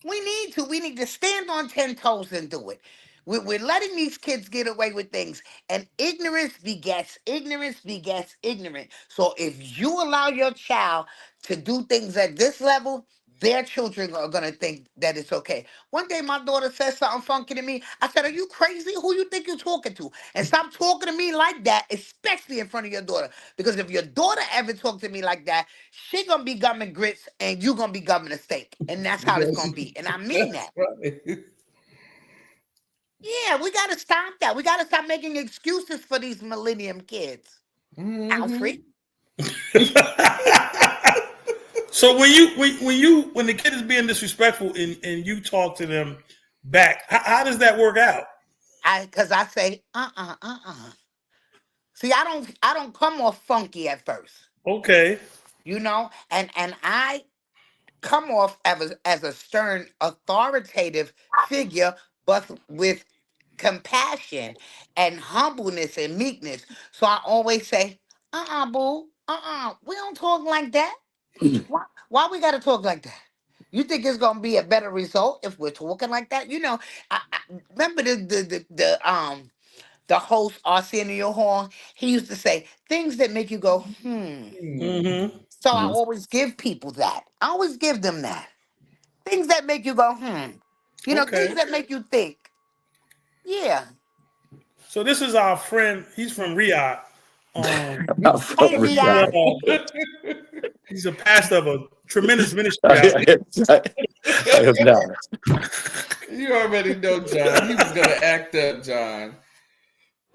[SPEAKER 3] We need to. We need to stand on 10 toes and do it. We're letting these kids get away with things. And ignorance begets ignorant. So if you allow your child to do things at this level, their children are going to think that it's okay. One day my daughter said something funky to me. I said, are you crazy? Who you think you're talking to? And stop talking to me like that, especially in front of your daughter. Because if your daughter ever talked to me like that, she gonna be gumming grits and you gonna be gumming a steak. And that's how it's
[SPEAKER 2] That's,
[SPEAKER 3] gonna be. And I mean
[SPEAKER 2] that's
[SPEAKER 3] that.
[SPEAKER 2] right.
[SPEAKER 3] Yeah, we gotta stop that. We gotta stop making excuses for these millennium kids.
[SPEAKER 2] Mm-hmm.
[SPEAKER 3] Alfred.
[SPEAKER 1] So when the kid is being disrespectful and you talk to them back, how does that work out?
[SPEAKER 3] I say, See, I don't come off funky at first,
[SPEAKER 1] Okay.
[SPEAKER 3] and I come off as a stern, authoritative figure, but with compassion and humbleness and meekness. So I always say, boo, we don't talk like that. Why we gotta talk like that? You think it's gonna be a better result if we're talking like that? I remember the host Arsenio Hall. He used to say things that make you go, hmm.
[SPEAKER 2] Hmm.
[SPEAKER 1] Mm-hmm.
[SPEAKER 3] So I
[SPEAKER 4] Mhm.
[SPEAKER 3] always give people that. I always give them that. Things that make you go, hmm. Things
[SPEAKER 1] Okay.
[SPEAKER 3] that make you think. Yeah.
[SPEAKER 1] So this is our friend. He's from Riyadh. Um,
[SPEAKER 4] I'm from
[SPEAKER 3] Hey,
[SPEAKER 1] he's,
[SPEAKER 3] Riyadh.
[SPEAKER 4] Riyadh.
[SPEAKER 1] he's a pastor of a tremendous ministry out
[SPEAKER 4] I am not.
[SPEAKER 2] You already know, John. He was gonna act up, John.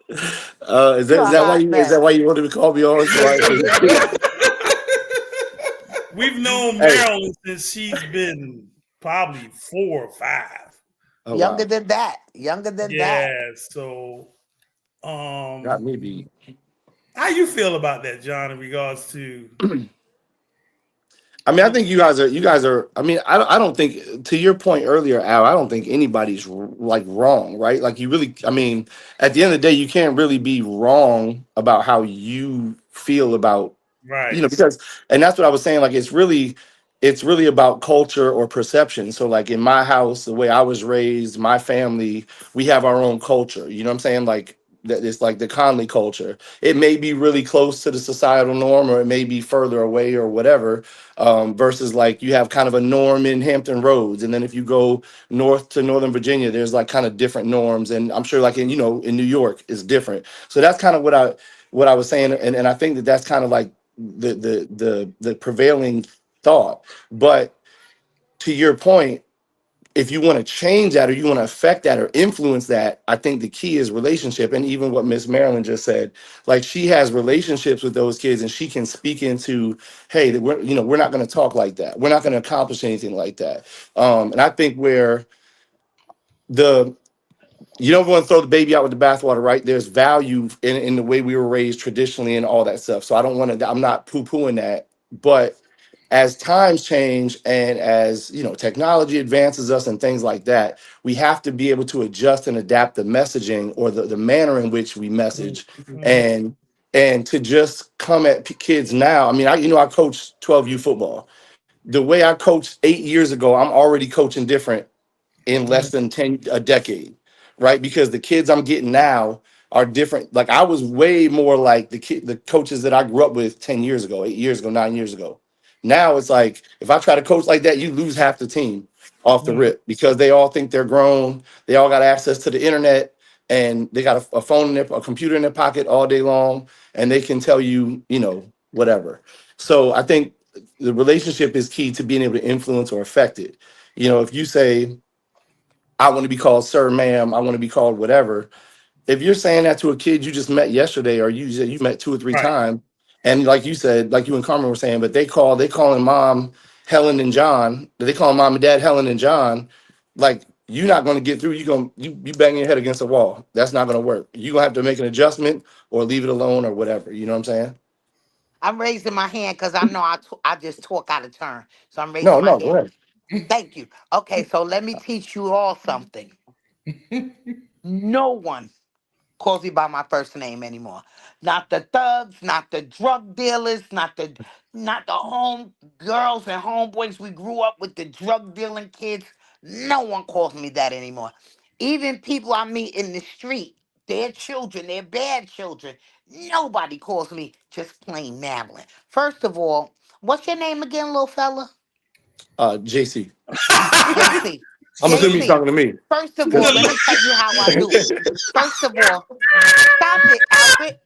[SPEAKER 4] Is
[SPEAKER 3] You
[SPEAKER 4] that is
[SPEAKER 3] a
[SPEAKER 4] that why
[SPEAKER 3] hot
[SPEAKER 4] you is that
[SPEAKER 3] mess.
[SPEAKER 4] why you wanted to call me on? So
[SPEAKER 1] We've known
[SPEAKER 4] hey,
[SPEAKER 1] Marilyn since she's been probably 4 or 5.
[SPEAKER 4] oh
[SPEAKER 3] Younger
[SPEAKER 4] wow,
[SPEAKER 3] than that. Younger than that.
[SPEAKER 1] Yeah. So,
[SPEAKER 4] got me beat.
[SPEAKER 1] how you feel about that, John, in regards to?
[SPEAKER 4] I mean, I think you guys are. I mean, I don't think, to your point earlier, Al. I don't think anybody's like wrong, right? Like you really. I mean, at the end of the day, you can't really be wrong about how you feel about,
[SPEAKER 1] Right.
[SPEAKER 4] because, and that's what I was saying, like it's really about culture or perception. So like in my house, the way I was raised, my family, we have our own culture, you know what I'm saying? Like that, it's like the Conley culture. It may be really close to the societal norm, or it may be further away or whatever, versus like you have kind of a norm in Hampton Roads, and then if you go north to Northern Virginia, there's like kind of different norms, and I'm sure like in New York is different. So that's kind of what I was saying, and I think that that's kind of like the prevailing thought. But to your point, if you want to change that or you want to affect that or influence that, I think the key is relationship. And even what Miss Marilyn just said, like she has relationships with those kids and she can speak into, hey, that we're not going to talk like that. We're not going to accomplish anything like that. And I think where the you don't want to throw the baby out with the bathwater, right? There's value in the way we were raised traditionally and all that stuff. So I don't want to, I'm not poo-pooing that. But as times change and as technology advances us and things like that, we have to be able to adjust and adapt the messaging or the manner in which we message,
[SPEAKER 1] Mhm.
[SPEAKER 4] and to just come at kids now. I mean, I coach 12U football. The way I coached 8 years ago, I'm already coaching different in less than 10 a decade, right? Because the kids I'm getting now are different. Like I was way more like the coaches that I grew up with 10 years ago, 8 years ago, 9 years ago. Now it's like if I try to coach like that, you lose half the team off the
[SPEAKER 1] Mhm.
[SPEAKER 4] rip because they all think they're grown. They all got access to the internet and they got a phone a computer in their pocket all day long, and they can tell you, whatever. So I think the relationship is key to being able to influence or affect it. If you say, I want to be called sir, ma'am, I want to be called whatever. If you're saying that to a kid you just met yesterday, or you said you met 2 or 3 times, and like you said, like you and Carmen were saying, but they calling mom Helen and John, they calling mom and dad Helen and John, like you're not going to get through. You bang your head against the wall. That's not going to work. You're gonna have to make an adjustment or leave it alone or whatever. You know what I'm saying?
[SPEAKER 3] I'm raising my hand because I know I just talk out of turn. So I'm raising
[SPEAKER 4] No,
[SPEAKER 3] my
[SPEAKER 4] no, go
[SPEAKER 3] hand.
[SPEAKER 4] ahead.
[SPEAKER 3] Thank you. Okay, so let me teach you all something. No one calls me by my first name anymore. Not the thugs, not the drug dealers, not the home girls and homeboys we grew up with, the drug dealing kids. No one calls me that anymore. Even people I meet in the street, their children, their bad children. Nobody calls me just plain Madeline. First of all, what's your name again, little fella?
[SPEAKER 4] JC.
[SPEAKER 3] JC.
[SPEAKER 4] I'm assuming you're
[SPEAKER 3] JC.
[SPEAKER 4] talking to me.
[SPEAKER 3] First of all, let
[SPEAKER 1] Yo,
[SPEAKER 3] me tell you how I do it. First of all, stop it, Alfred.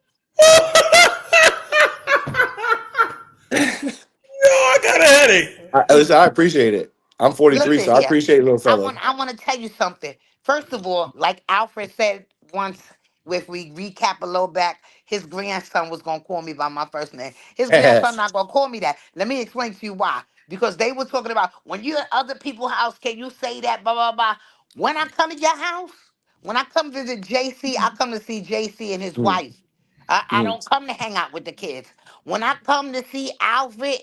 [SPEAKER 1] I got a headache.
[SPEAKER 4] Listen, I appreciate it. I'm 43,
[SPEAKER 3] Listen
[SPEAKER 4] so I
[SPEAKER 3] here.
[SPEAKER 4] appreciate it, little fella.
[SPEAKER 3] I want to tell you something. First of all, like Alfred said once, if we recap a little back, his grandson was gonna call me by my first name. His grandson not gonna call me that. Let me explain to you why. Because they were talking about when you're at other people's house, can you say that? Blah blah blah. When I come to your house, when I come visit JC, I come to see JC and his
[SPEAKER 4] Mm,
[SPEAKER 3] wife. I
[SPEAKER 4] mm,
[SPEAKER 3] don't come to hang out with the kids. When I come to see Alfred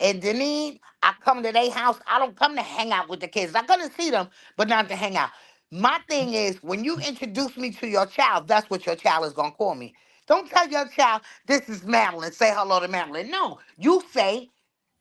[SPEAKER 3] and Denise, I come to their house. I don't come to hang out with the kids. I come to see them, but not to hang out. My thing is, when you introduce me to your child, that's what your child is gonna call me. Don't tell your child this is Madeline. Say hello to Madeline. No, you say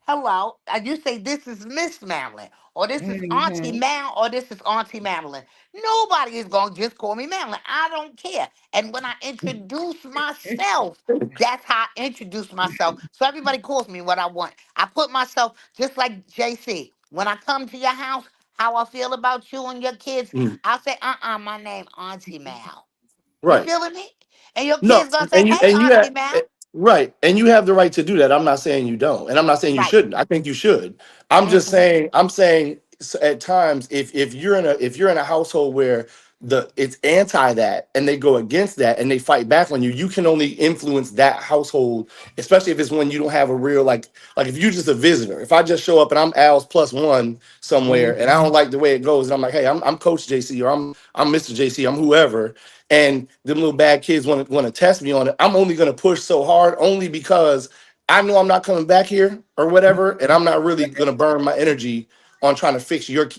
[SPEAKER 3] hello, and you say this is Miss Madeline, or this is Auntie
[SPEAKER 2] Mhm.
[SPEAKER 3] Mal, or this is Auntie Madeline. Nobody is gonna just call me Madeline. I don't care. And when I introduce myself, that's how I introduce myself. So everybody calls me what I want. I put myself just like JC. When I come to your house, how I feel about you and your kids,
[SPEAKER 4] mm.
[SPEAKER 3] I say, my name Auntie Mal. You
[SPEAKER 4] Right.
[SPEAKER 3] feeling me? And your
[SPEAKER 4] No,
[SPEAKER 3] kids gonna say,
[SPEAKER 4] and you
[SPEAKER 3] hey,
[SPEAKER 4] and you
[SPEAKER 3] Auntie
[SPEAKER 4] have
[SPEAKER 3] Mal.
[SPEAKER 4] right, and you have the right to do that. I'm not saying you don't, and I'm not saying you
[SPEAKER 3] Right.
[SPEAKER 4] shouldn't. I think you should. I'm just
[SPEAKER 3] Mm-hmm.
[SPEAKER 4] saying. I'm saying at times, if you're in a household where it's anti that and they go against that and they fight back on you, you can only influence that household, especially if it's when you don't have a real like if you're just a visitor. If I just show up and I'm Al's plus one somewhere and I don't like the way it goes, and I'm like, hey, I'm Coach JC, or I'm Mr. JC, I'm whoever, and them little bad kids want to test me on it, I'm only going to push so hard only because I know I'm not coming back here or whatever, and I'm not really going to burn my energy on trying to fix your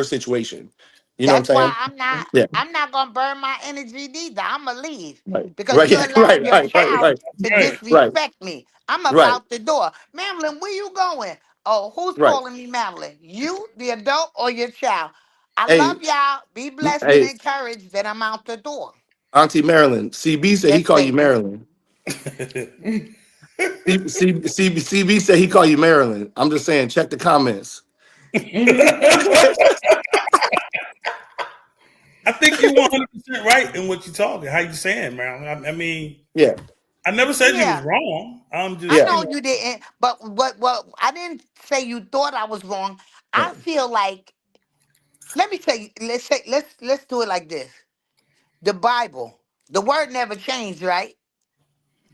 [SPEAKER 4] situation. You know what I'm
[SPEAKER 3] That's why
[SPEAKER 4] saying?
[SPEAKER 3] I'm not
[SPEAKER 4] Yeah.
[SPEAKER 3] I'm not gonna burn my energy neither. I'ma leave.
[SPEAKER 4] Right.
[SPEAKER 3] Because
[SPEAKER 4] Right.
[SPEAKER 3] you're
[SPEAKER 4] Yeah.
[SPEAKER 3] allowing
[SPEAKER 4] Right.
[SPEAKER 3] your
[SPEAKER 4] Right. Right.
[SPEAKER 3] child
[SPEAKER 4] Right.
[SPEAKER 3] to
[SPEAKER 1] Right.
[SPEAKER 4] Right.
[SPEAKER 3] disrespect me. I'm up
[SPEAKER 4] Right.
[SPEAKER 3] out the door. Madeline, where you going? Oh, who's
[SPEAKER 4] Right.
[SPEAKER 3] calling me Madeline? You, the adult, or your child? I
[SPEAKER 4] Hey,
[SPEAKER 3] love y'all. Be blessed and
[SPEAKER 4] hey,
[SPEAKER 3] encouraged that I'm out the door.
[SPEAKER 4] Auntie Marilyn. CB said he
[SPEAKER 3] Yes,
[SPEAKER 4] call you
[SPEAKER 3] baby.
[SPEAKER 4] Marilyn. CB said he call you Marilyn. I'm just saying, check the comments.
[SPEAKER 1] I think you 100% right in what you're talking. How you saying, man? I mean,
[SPEAKER 4] Yeah.
[SPEAKER 1] I never said you was
[SPEAKER 3] Yeah.
[SPEAKER 1] wrong. I'm
[SPEAKER 3] I
[SPEAKER 1] just,
[SPEAKER 4] Yeah.
[SPEAKER 3] know you didn't, but what I didn't say you thought I was wrong.
[SPEAKER 4] Right.
[SPEAKER 3] I feel like, let me tell you, let's do it like this. The Bible, the word never changed, right?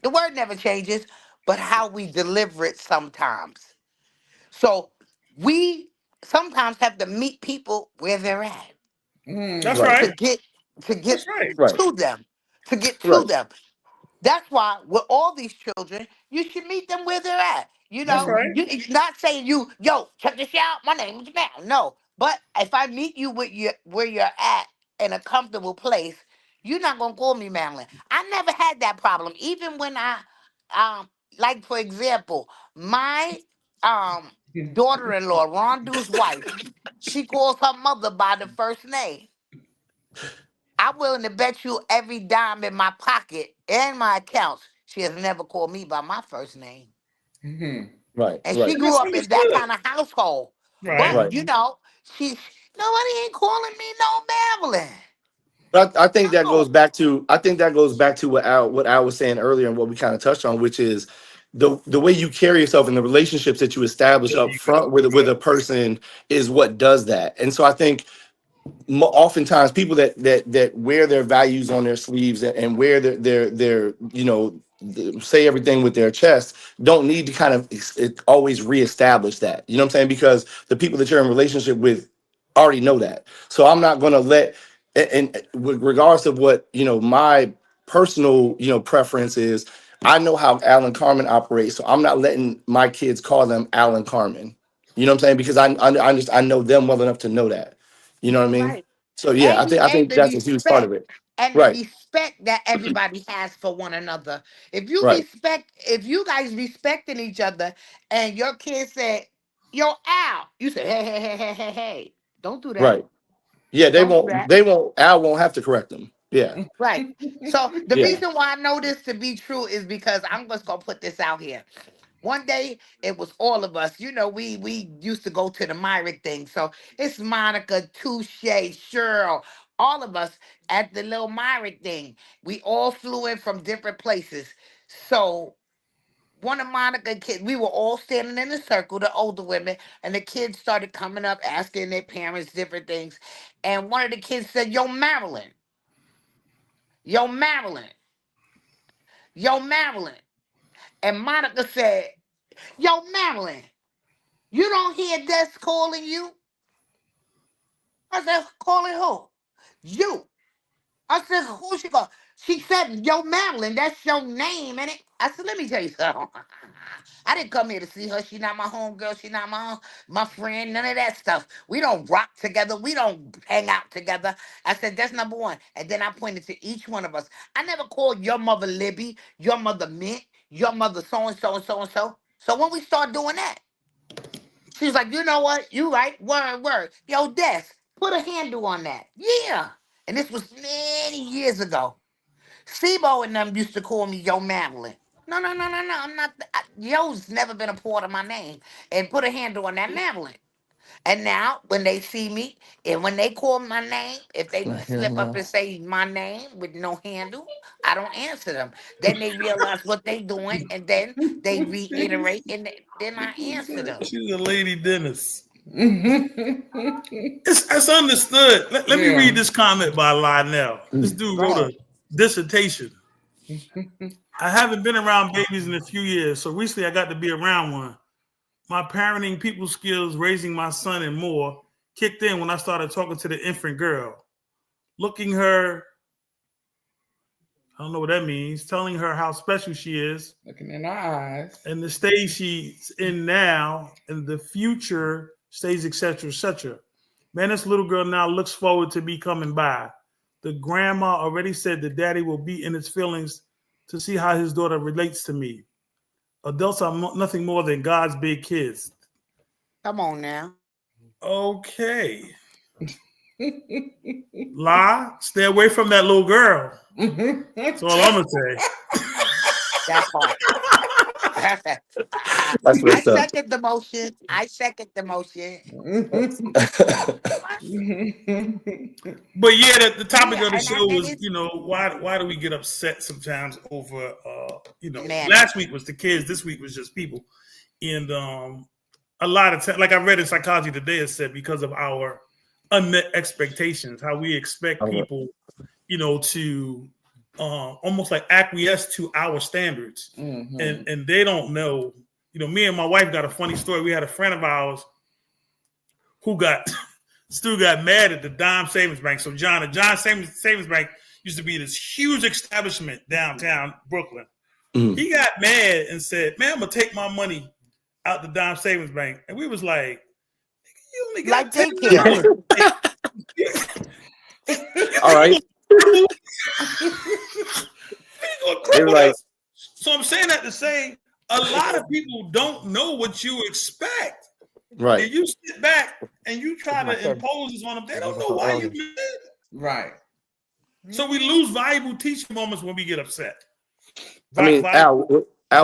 [SPEAKER 3] The word never changes, but how we deliver it sometimes. So we sometimes have to meet people where they're at
[SPEAKER 1] that's
[SPEAKER 2] Mhm.
[SPEAKER 4] Right.
[SPEAKER 3] to
[SPEAKER 1] right.
[SPEAKER 3] get
[SPEAKER 1] That's right.
[SPEAKER 4] Right.
[SPEAKER 3] to them, to get to
[SPEAKER 4] Right.
[SPEAKER 3] them. That's why with all these children, you should meet them where they're at. You
[SPEAKER 1] That's
[SPEAKER 3] know,
[SPEAKER 1] right.
[SPEAKER 2] Mhm.
[SPEAKER 3] it's not saying yo, check this out. My name is Mal. No, but if I meet you with you where you're at in a comfortable place, you're not gonna call me Madeline. I never had that problem. Even when um, like for example, my um daughter-in-law, Rondu's wife, she calls her mother by the first name. I'm willing to bet you every dime in my pocket and my accounts, she has never called me by my first name.
[SPEAKER 2] Mhm.
[SPEAKER 4] Right.
[SPEAKER 3] And she
[SPEAKER 4] Right.
[SPEAKER 1] And
[SPEAKER 3] grew
[SPEAKER 1] that's
[SPEAKER 3] up in that
[SPEAKER 1] understood.
[SPEAKER 3] kind of household. But,
[SPEAKER 1] Right.
[SPEAKER 4] Right.
[SPEAKER 3] she, nobody ain't calling me no Madeline.
[SPEAKER 4] But I think that goes
[SPEAKER 3] No.
[SPEAKER 4] back to what Al was saying earlier and what we kind of touched on, which is the way you carry yourself and the relationships that you establish
[SPEAKER 1] There
[SPEAKER 4] up
[SPEAKER 1] you go.
[SPEAKER 4] front with a person is what does that. And so I think oftentimes people that wear their values on their sleeves and wear their say everything with their chest don't need to kind of always reestablish that, you know what I'm saying, because the people that you're in relationship with already know that. So I'm not going to let, and with regards to what my personal preference is, I know how Alan Carmen operates, so I'm not letting my kids call them Alan Carmen. You know what I'm saying? Because I know them well enough to know that. You know what I mean?
[SPEAKER 3] Right.
[SPEAKER 4] So yeah,
[SPEAKER 3] And
[SPEAKER 4] I think
[SPEAKER 3] the
[SPEAKER 4] that's a huge part
[SPEAKER 3] respect
[SPEAKER 4] of it.
[SPEAKER 3] and the
[SPEAKER 4] Right,
[SPEAKER 3] respect that everybody has for one another.
[SPEAKER 4] right,
[SPEAKER 3] If you guys respecting each other, and your kid said, "Yo, Al," you say, "Hey, hey, hey, hey, hey, hey, don't do that.
[SPEAKER 4] right. Yeah,
[SPEAKER 3] Don't do that."
[SPEAKER 4] Al won't have to correct them. Yeah,
[SPEAKER 3] Right. So the
[SPEAKER 4] yeah.
[SPEAKER 3] reason why I know this to be true is because I'm just gonna put this out here. One day it was all of us. You know, we used to go to the Myrick thing. So it's Monica, Touche, Cheryl, all of us at the little Myrick thing. We all flew in from different places. So one of Monica kids, we were all standing in a circle, the older women, and the kids started coming up asking their parents different things. And one of the kids said, "Yo, Marilyn, yo, Marilyn, yo, Marilyn." And Monica said, "Yo, Marilyn, you don't hear Des calling you?" I said, "Calling who?" "You." I said, "Who she call?" She said, "Yo, Marilyn, that's your name, innit?" I said, "Let me tell you something. I didn't come here to see her. She not my homegirl. She not my friend. None of that stuff. We don't rock together. We don't hang out together." I said, "That's number one." And then I pointed to each one of us. I never called your mother Libby, your mother Mint, your mother so and so and so and so. So when we start doing that, she's like, "You know what? You right. Word, word. Yo, Des, put a handle on that." Yeah. And this was many years ago. Sibo and them used to call me Yo Madeline. No, no, no, no, no. I'm not. Yo's never been a part of my name. And put a handle on that Madeline. And now, when they see me and when they call my name, if they
[SPEAKER 4] I hear him
[SPEAKER 3] slip up
[SPEAKER 4] now.
[SPEAKER 3] and say my name with no handle, I don't answer them. Then they realize what they doing, and then they reiterate, and then I answer them.
[SPEAKER 1] She's a lady dentist. It's understood. Let me
[SPEAKER 2] Yeah.
[SPEAKER 1] read this comment by Lionel. This
[SPEAKER 4] Mm.
[SPEAKER 1] dude
[SPEAKER 3] Go
[SPEAKER 1] wrote
[SPEAKER 3] ahead.
[SPEAKER 1] a dissertation. "I haven't been around babies in a few years, so recently I got to be around one. My parenting, people skills, raising my son, and more kicked in when I started talking to the infant girl, looking her, I don't know what that means, telling her how special she is
[SPEAKER 2] Looking in our eyes.
[SPEAKER 1] and the stage she's in now and the future stage, etc., etc. Man, this little girl now looks forward to me coming by. The grandma already said the daddy will be in his feelings to see how his daughter relates to me. Adults are nothing more than God's big kids."
[SPEAKER 3] Come on now.
[SPEAKER 1] Okay. La, stay away from that little girl. That's all I'm gonna say.
[SPEAKER 3] That part.
[SPEAKER 4] That's
[SPEAKER 3] I
[SPEAKER 4] what's up.
[SPEAKER 3] second the motion. I second the motion.
[SPEAKER 1] But yeah, the topic
[SPEAKER 3] Yeah,
[SPEAKER 1] of the show
[SPEAKER 3] and
[SPEAKER 1] was,
[SPEAKER 3] it's
[SPEAKER 1] why do we get upset sometimes over
[SPEAKER 3] bananas.
[SPEAKER 1] last week was the kids, this week was just people. And a lot of time, like I read in Psychology Today, it said because of our unmet expectations, how we expect people, to almost like acquiesce to our standards. And they don't know, me and my wife got a funny story. We had a friend of ours who Stu got mad at the Dime Savings Bank. So the John Savings Bank used to be this huge establishment downtown Brooklyn.
[SPEAKER 4] Mm.
[SPEAKER 1] He got mad and said, "Man, I'm gonna take my money out the Dime Savings Bank." And we was like, "You only got
[SPEAKER 3] Like
[SPEAKER 1] $10."
[SPEAKER 4] All right. They were like,
[SPEAKER 1] So I'm saying that to say a lot of people don't know what you expect.
[SPEAKER 4] right.
[SPEAKER 1] And you sit back and you try to impose this on them. They don't know why you did it.
[SPEAKER 2] Right.
[SPEAKER 1] So we lose valuable teaching moments when we get upset.
[SPEAKER 4] I mean, Al,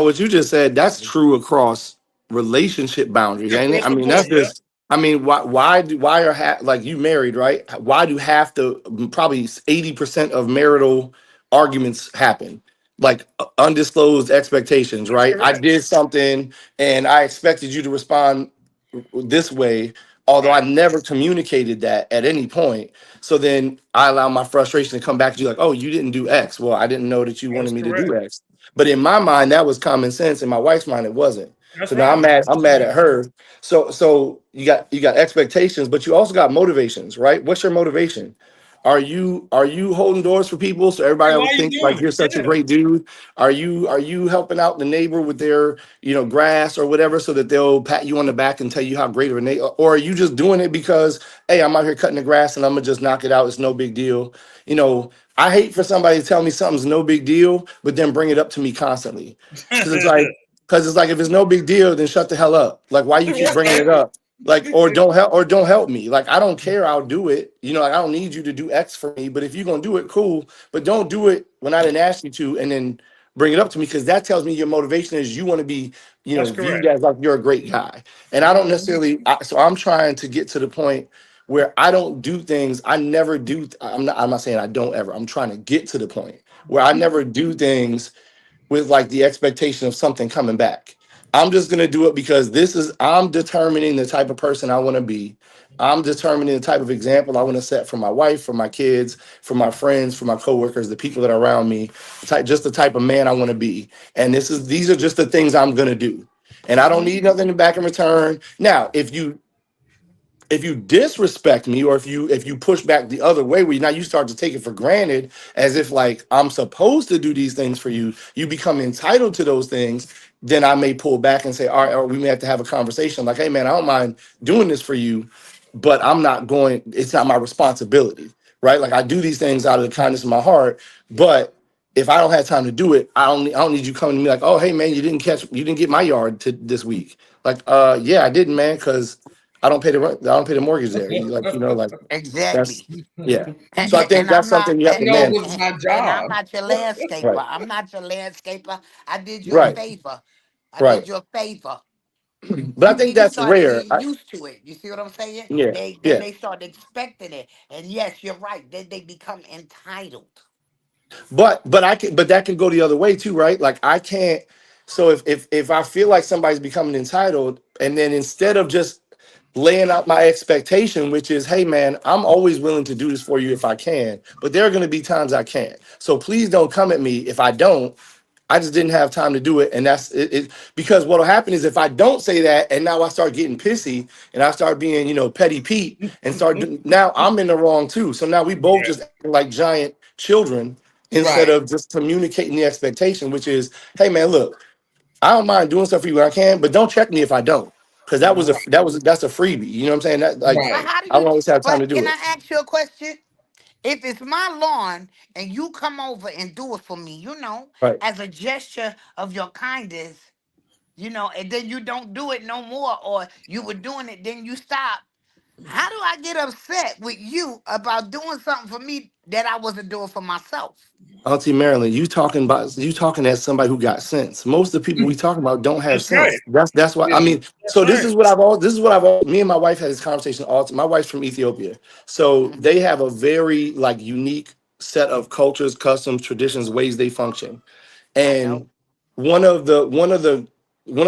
[SPEAKER 4] what you just said, that's true across relationship boundaries, ain't it? I mean, that's just, I mean, why are like you married, right? Why do half the probably 80% of marital arguments happen? Like undisclosed expectations, right? I did something and I expected you to respond this way, although I never communicated that at any point. So then I allow my frustration to come back to you like, "Oh, you didn't do X." Well, I didn't know that you wanted me to do X. But in my mind, that was common sense. In my wife's mind, it wasn't.
[SPEAKER 1] That's
[SPEAKER 4] So now I'm
[SPEAKER 1] right.
[SPEAKER 4] mad at her. So you got expectations, but you also got motivations, right? What's your motivation? are you holding doors for people so everybody
[SPEAKER 1] Hey, why
[SPEAKER 4] else
[SPEAKER 1] are you
[SPEAKER 4] thinks like
[SPEAKER 1] doing
[SPEAKER 4] you're
[SPEAKER 1] it?
[SPEAKER 4] such a
[SPEAKER 1] Yeah.
[SPEAKER 4] great dude? Are you helping out the neighbor with their grass or whatever so that they'll pat you on the back and tell you how great of a neighbor? Or are you just doing it because hey, I'm out here cutting the grass and I'm gonna just knock it out? It's no big deal. I hate for somebody to tell me something's no big deal, but then bring it up to me constantly because it's like if it's no big deal, then shut the hell up. Like why you keep bringing it up? Like or don't help me. Like I don't care, I'll do it. Like I don't need you to do X for me, but if you're gonna do it, cool, but don't do it when I didn't ask you to and then bring it up to me because that tells me your motivation is you want to be
[SPEAKER 1] That's
[SPEAKER 4] viewed
[SPEAKER 1] correct.
[SPEAKER 4] as like you're a great guy. And I don't necessarily so I'm trying to get to the point where I don't do things. I never do. I'm not saying I don't ever. I'm trying to get to the point where I never do things with like the expectation of something coming back. I'm just gonna do it because I'm determining the type of person I want to be. I'm determining the type of example I want to set for my wife, for my kids, for my friends, for my coworkers, the people that are around me, just the type of man I want to be. And these are just the things I'm gonna do. And I don't need nothing back in return. Now, if you disrespect me or if you push back the other way where now you start to take it for granted as if like I'm supposed to do these things for you, you become entitled to those things, then I may pull back and say, all right, or we may have to have a conversation like, hey man, I don't mind doing this for you, but it's not my responsibility, right? Like I do these things out of the kindness of my heart, but if I don't have time to do it, I don't need you coming to me like, oh hey man, you didn't get my yard this week. Like yeah, I didn't, man, because I don't pay the rent. I don't pay the mortgage there. Like that's
[SPEAKER 3] Exactly.
[SPEAKER 4] yeah.
[SPEAKER 3] And,
[SPEAKER 4] So I
[SPEAKER 3] and,
[SPEAKER 4] think
[SPEAKER 3] and
[SPEAKER 4] that's
[SPEAKER 3] I'm not
[SPEAKER 4] something you have
[SPEAKER 3] and,
[SPEAKER 4] to
[SPEAKER 2] No, it
[SPEAKER 3] and,
[SPEAKER 4] manage.
[SPEAKER 2] was
[SPEAKER 3] and
[SPEAKER 2] my
[SPEAKER 3] and I'm
[SPEAKER 2] job.
[SPEAKER 3] not your landscaper.
[SPEAKER 4] Right,
[SPEAKER 3] I'm not your landscaper. I did you a
[SPEAKER 4] right,
[SPEAKER 3] favor. I did
[SPEAKER 4] right.
[SPEAKER 3] you a favor.
[SPEAKER 4] But I
[SPEAKER 3] And
[SPEAKER 4] think
[SPEAKER 3] then you
[SPEAKER 4] that's
[SPEAKER 3] start
[SPEAKER 4] rare.
[SPEAKER 3] getting used to it. You see what I'm saying?
[SPEAKER 4] Yeah,
[SPEAKER 3] Then
[SPEAKER 4] yeah.
[SPEAKER 3] they start expecting it. And yes, you're right. Then they become entitled.
[SPEAKER 4] But that can go the other way too, right? Like I can't. So if I feel like somebody's becoming entitled, and then instead of just laying out my expectation, which is, hey man, I'm always willing to do this for you if I can, but there are going to be times I can't. So please don't come at me if I don't. I just didn't have time to do it, and that's it. Because what'll happen is if I don't say that, and now I start getting pissy, and I start being, petty Pete, and now I'm in the wrong too. So now we both
[SPEAKER 1] Yeah.
[SPEAKER 4] just acting like giant children instead
[SPEAKER 2] Right,
[SPEAKER 4] of just communicating the expectation, which is, hey man, look, I don't mind doing stuff for you when I can, but don't check me if I don't, because
[SPEAKER 2] right,
[SPEAKER 4] that's a freebie. You know what I'm saying? That like
[SPEAKER 3] But
[SPEAKER 2] right.
[SPEAKER 3] how do
[SPEAKER 4] I
[SPEAKER 3] you
[SPEAKER 4] don't always have time
[SPEAKER 3] but
[SPEAKER 4] to do
[SPEAKER 3] can
[SPEAKER 4] it.
[SPEAKER 3] I ask you a question? If it's my lawn and you come over and do it for me,
[SPEAKER 4] Right.
[SPEAKER 3] as a gesture of your kindness, and then you don't do it no more, or you were doing it, then you stop. How do I get upset with you about doing something for me that I wasn't doing for myself?
[SPEAKER 4] Auntie Marilyn, you talking as somebody who got sense. Most of the people we talking about don't have
[SPEAKER 1] That's right.
[SPEAKER 4] sense. That's why I
[SPEAKER 2] Yeah.
[SPEAKER 4] mean.
[SPEAKER 1] That's
[SPEAKER 4] So this
[SPEAKER 1] right.
[SPEAKER 4] is what I've all. This is what Me and my wife had this conversation all. My wife's from Ethiopia, so
[SPEAKER 3] Mhm.
[SPEAKER 4] they have a very like unique set of cultures, customs, traditions, ways they function.
[SPEAKER 3] I know.
[SPEAKER 4] And one of the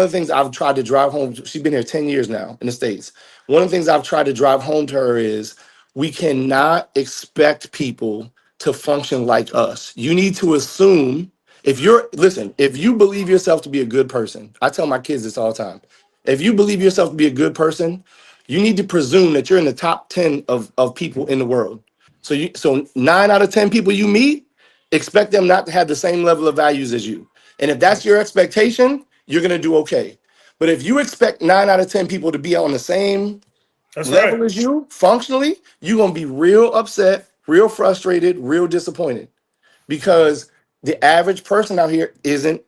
[SPEAKER 4] things I've tried to drive home. She's been here 10 years now in the States. One of the things I've tried to drive home to her is we cannot expect people to function like us. You need to assume if you believe yourself to be a good person, I tell my kids this all the time. If you believe yourself to be a good person, you need to presume that you're in the top 10 of people in the world. So 9 out of 10 people you meet, expect them not to have the same level of values as you. And if that's your expectation, you're gonna do okay. But if you expect 9 out of 10 people to be on the same
[SPEAKER 1] That's right.
[SPEAKER 4] level as you functionally, you're gonna be real upset, real frustrated, real disappointed because the average person out here isn't.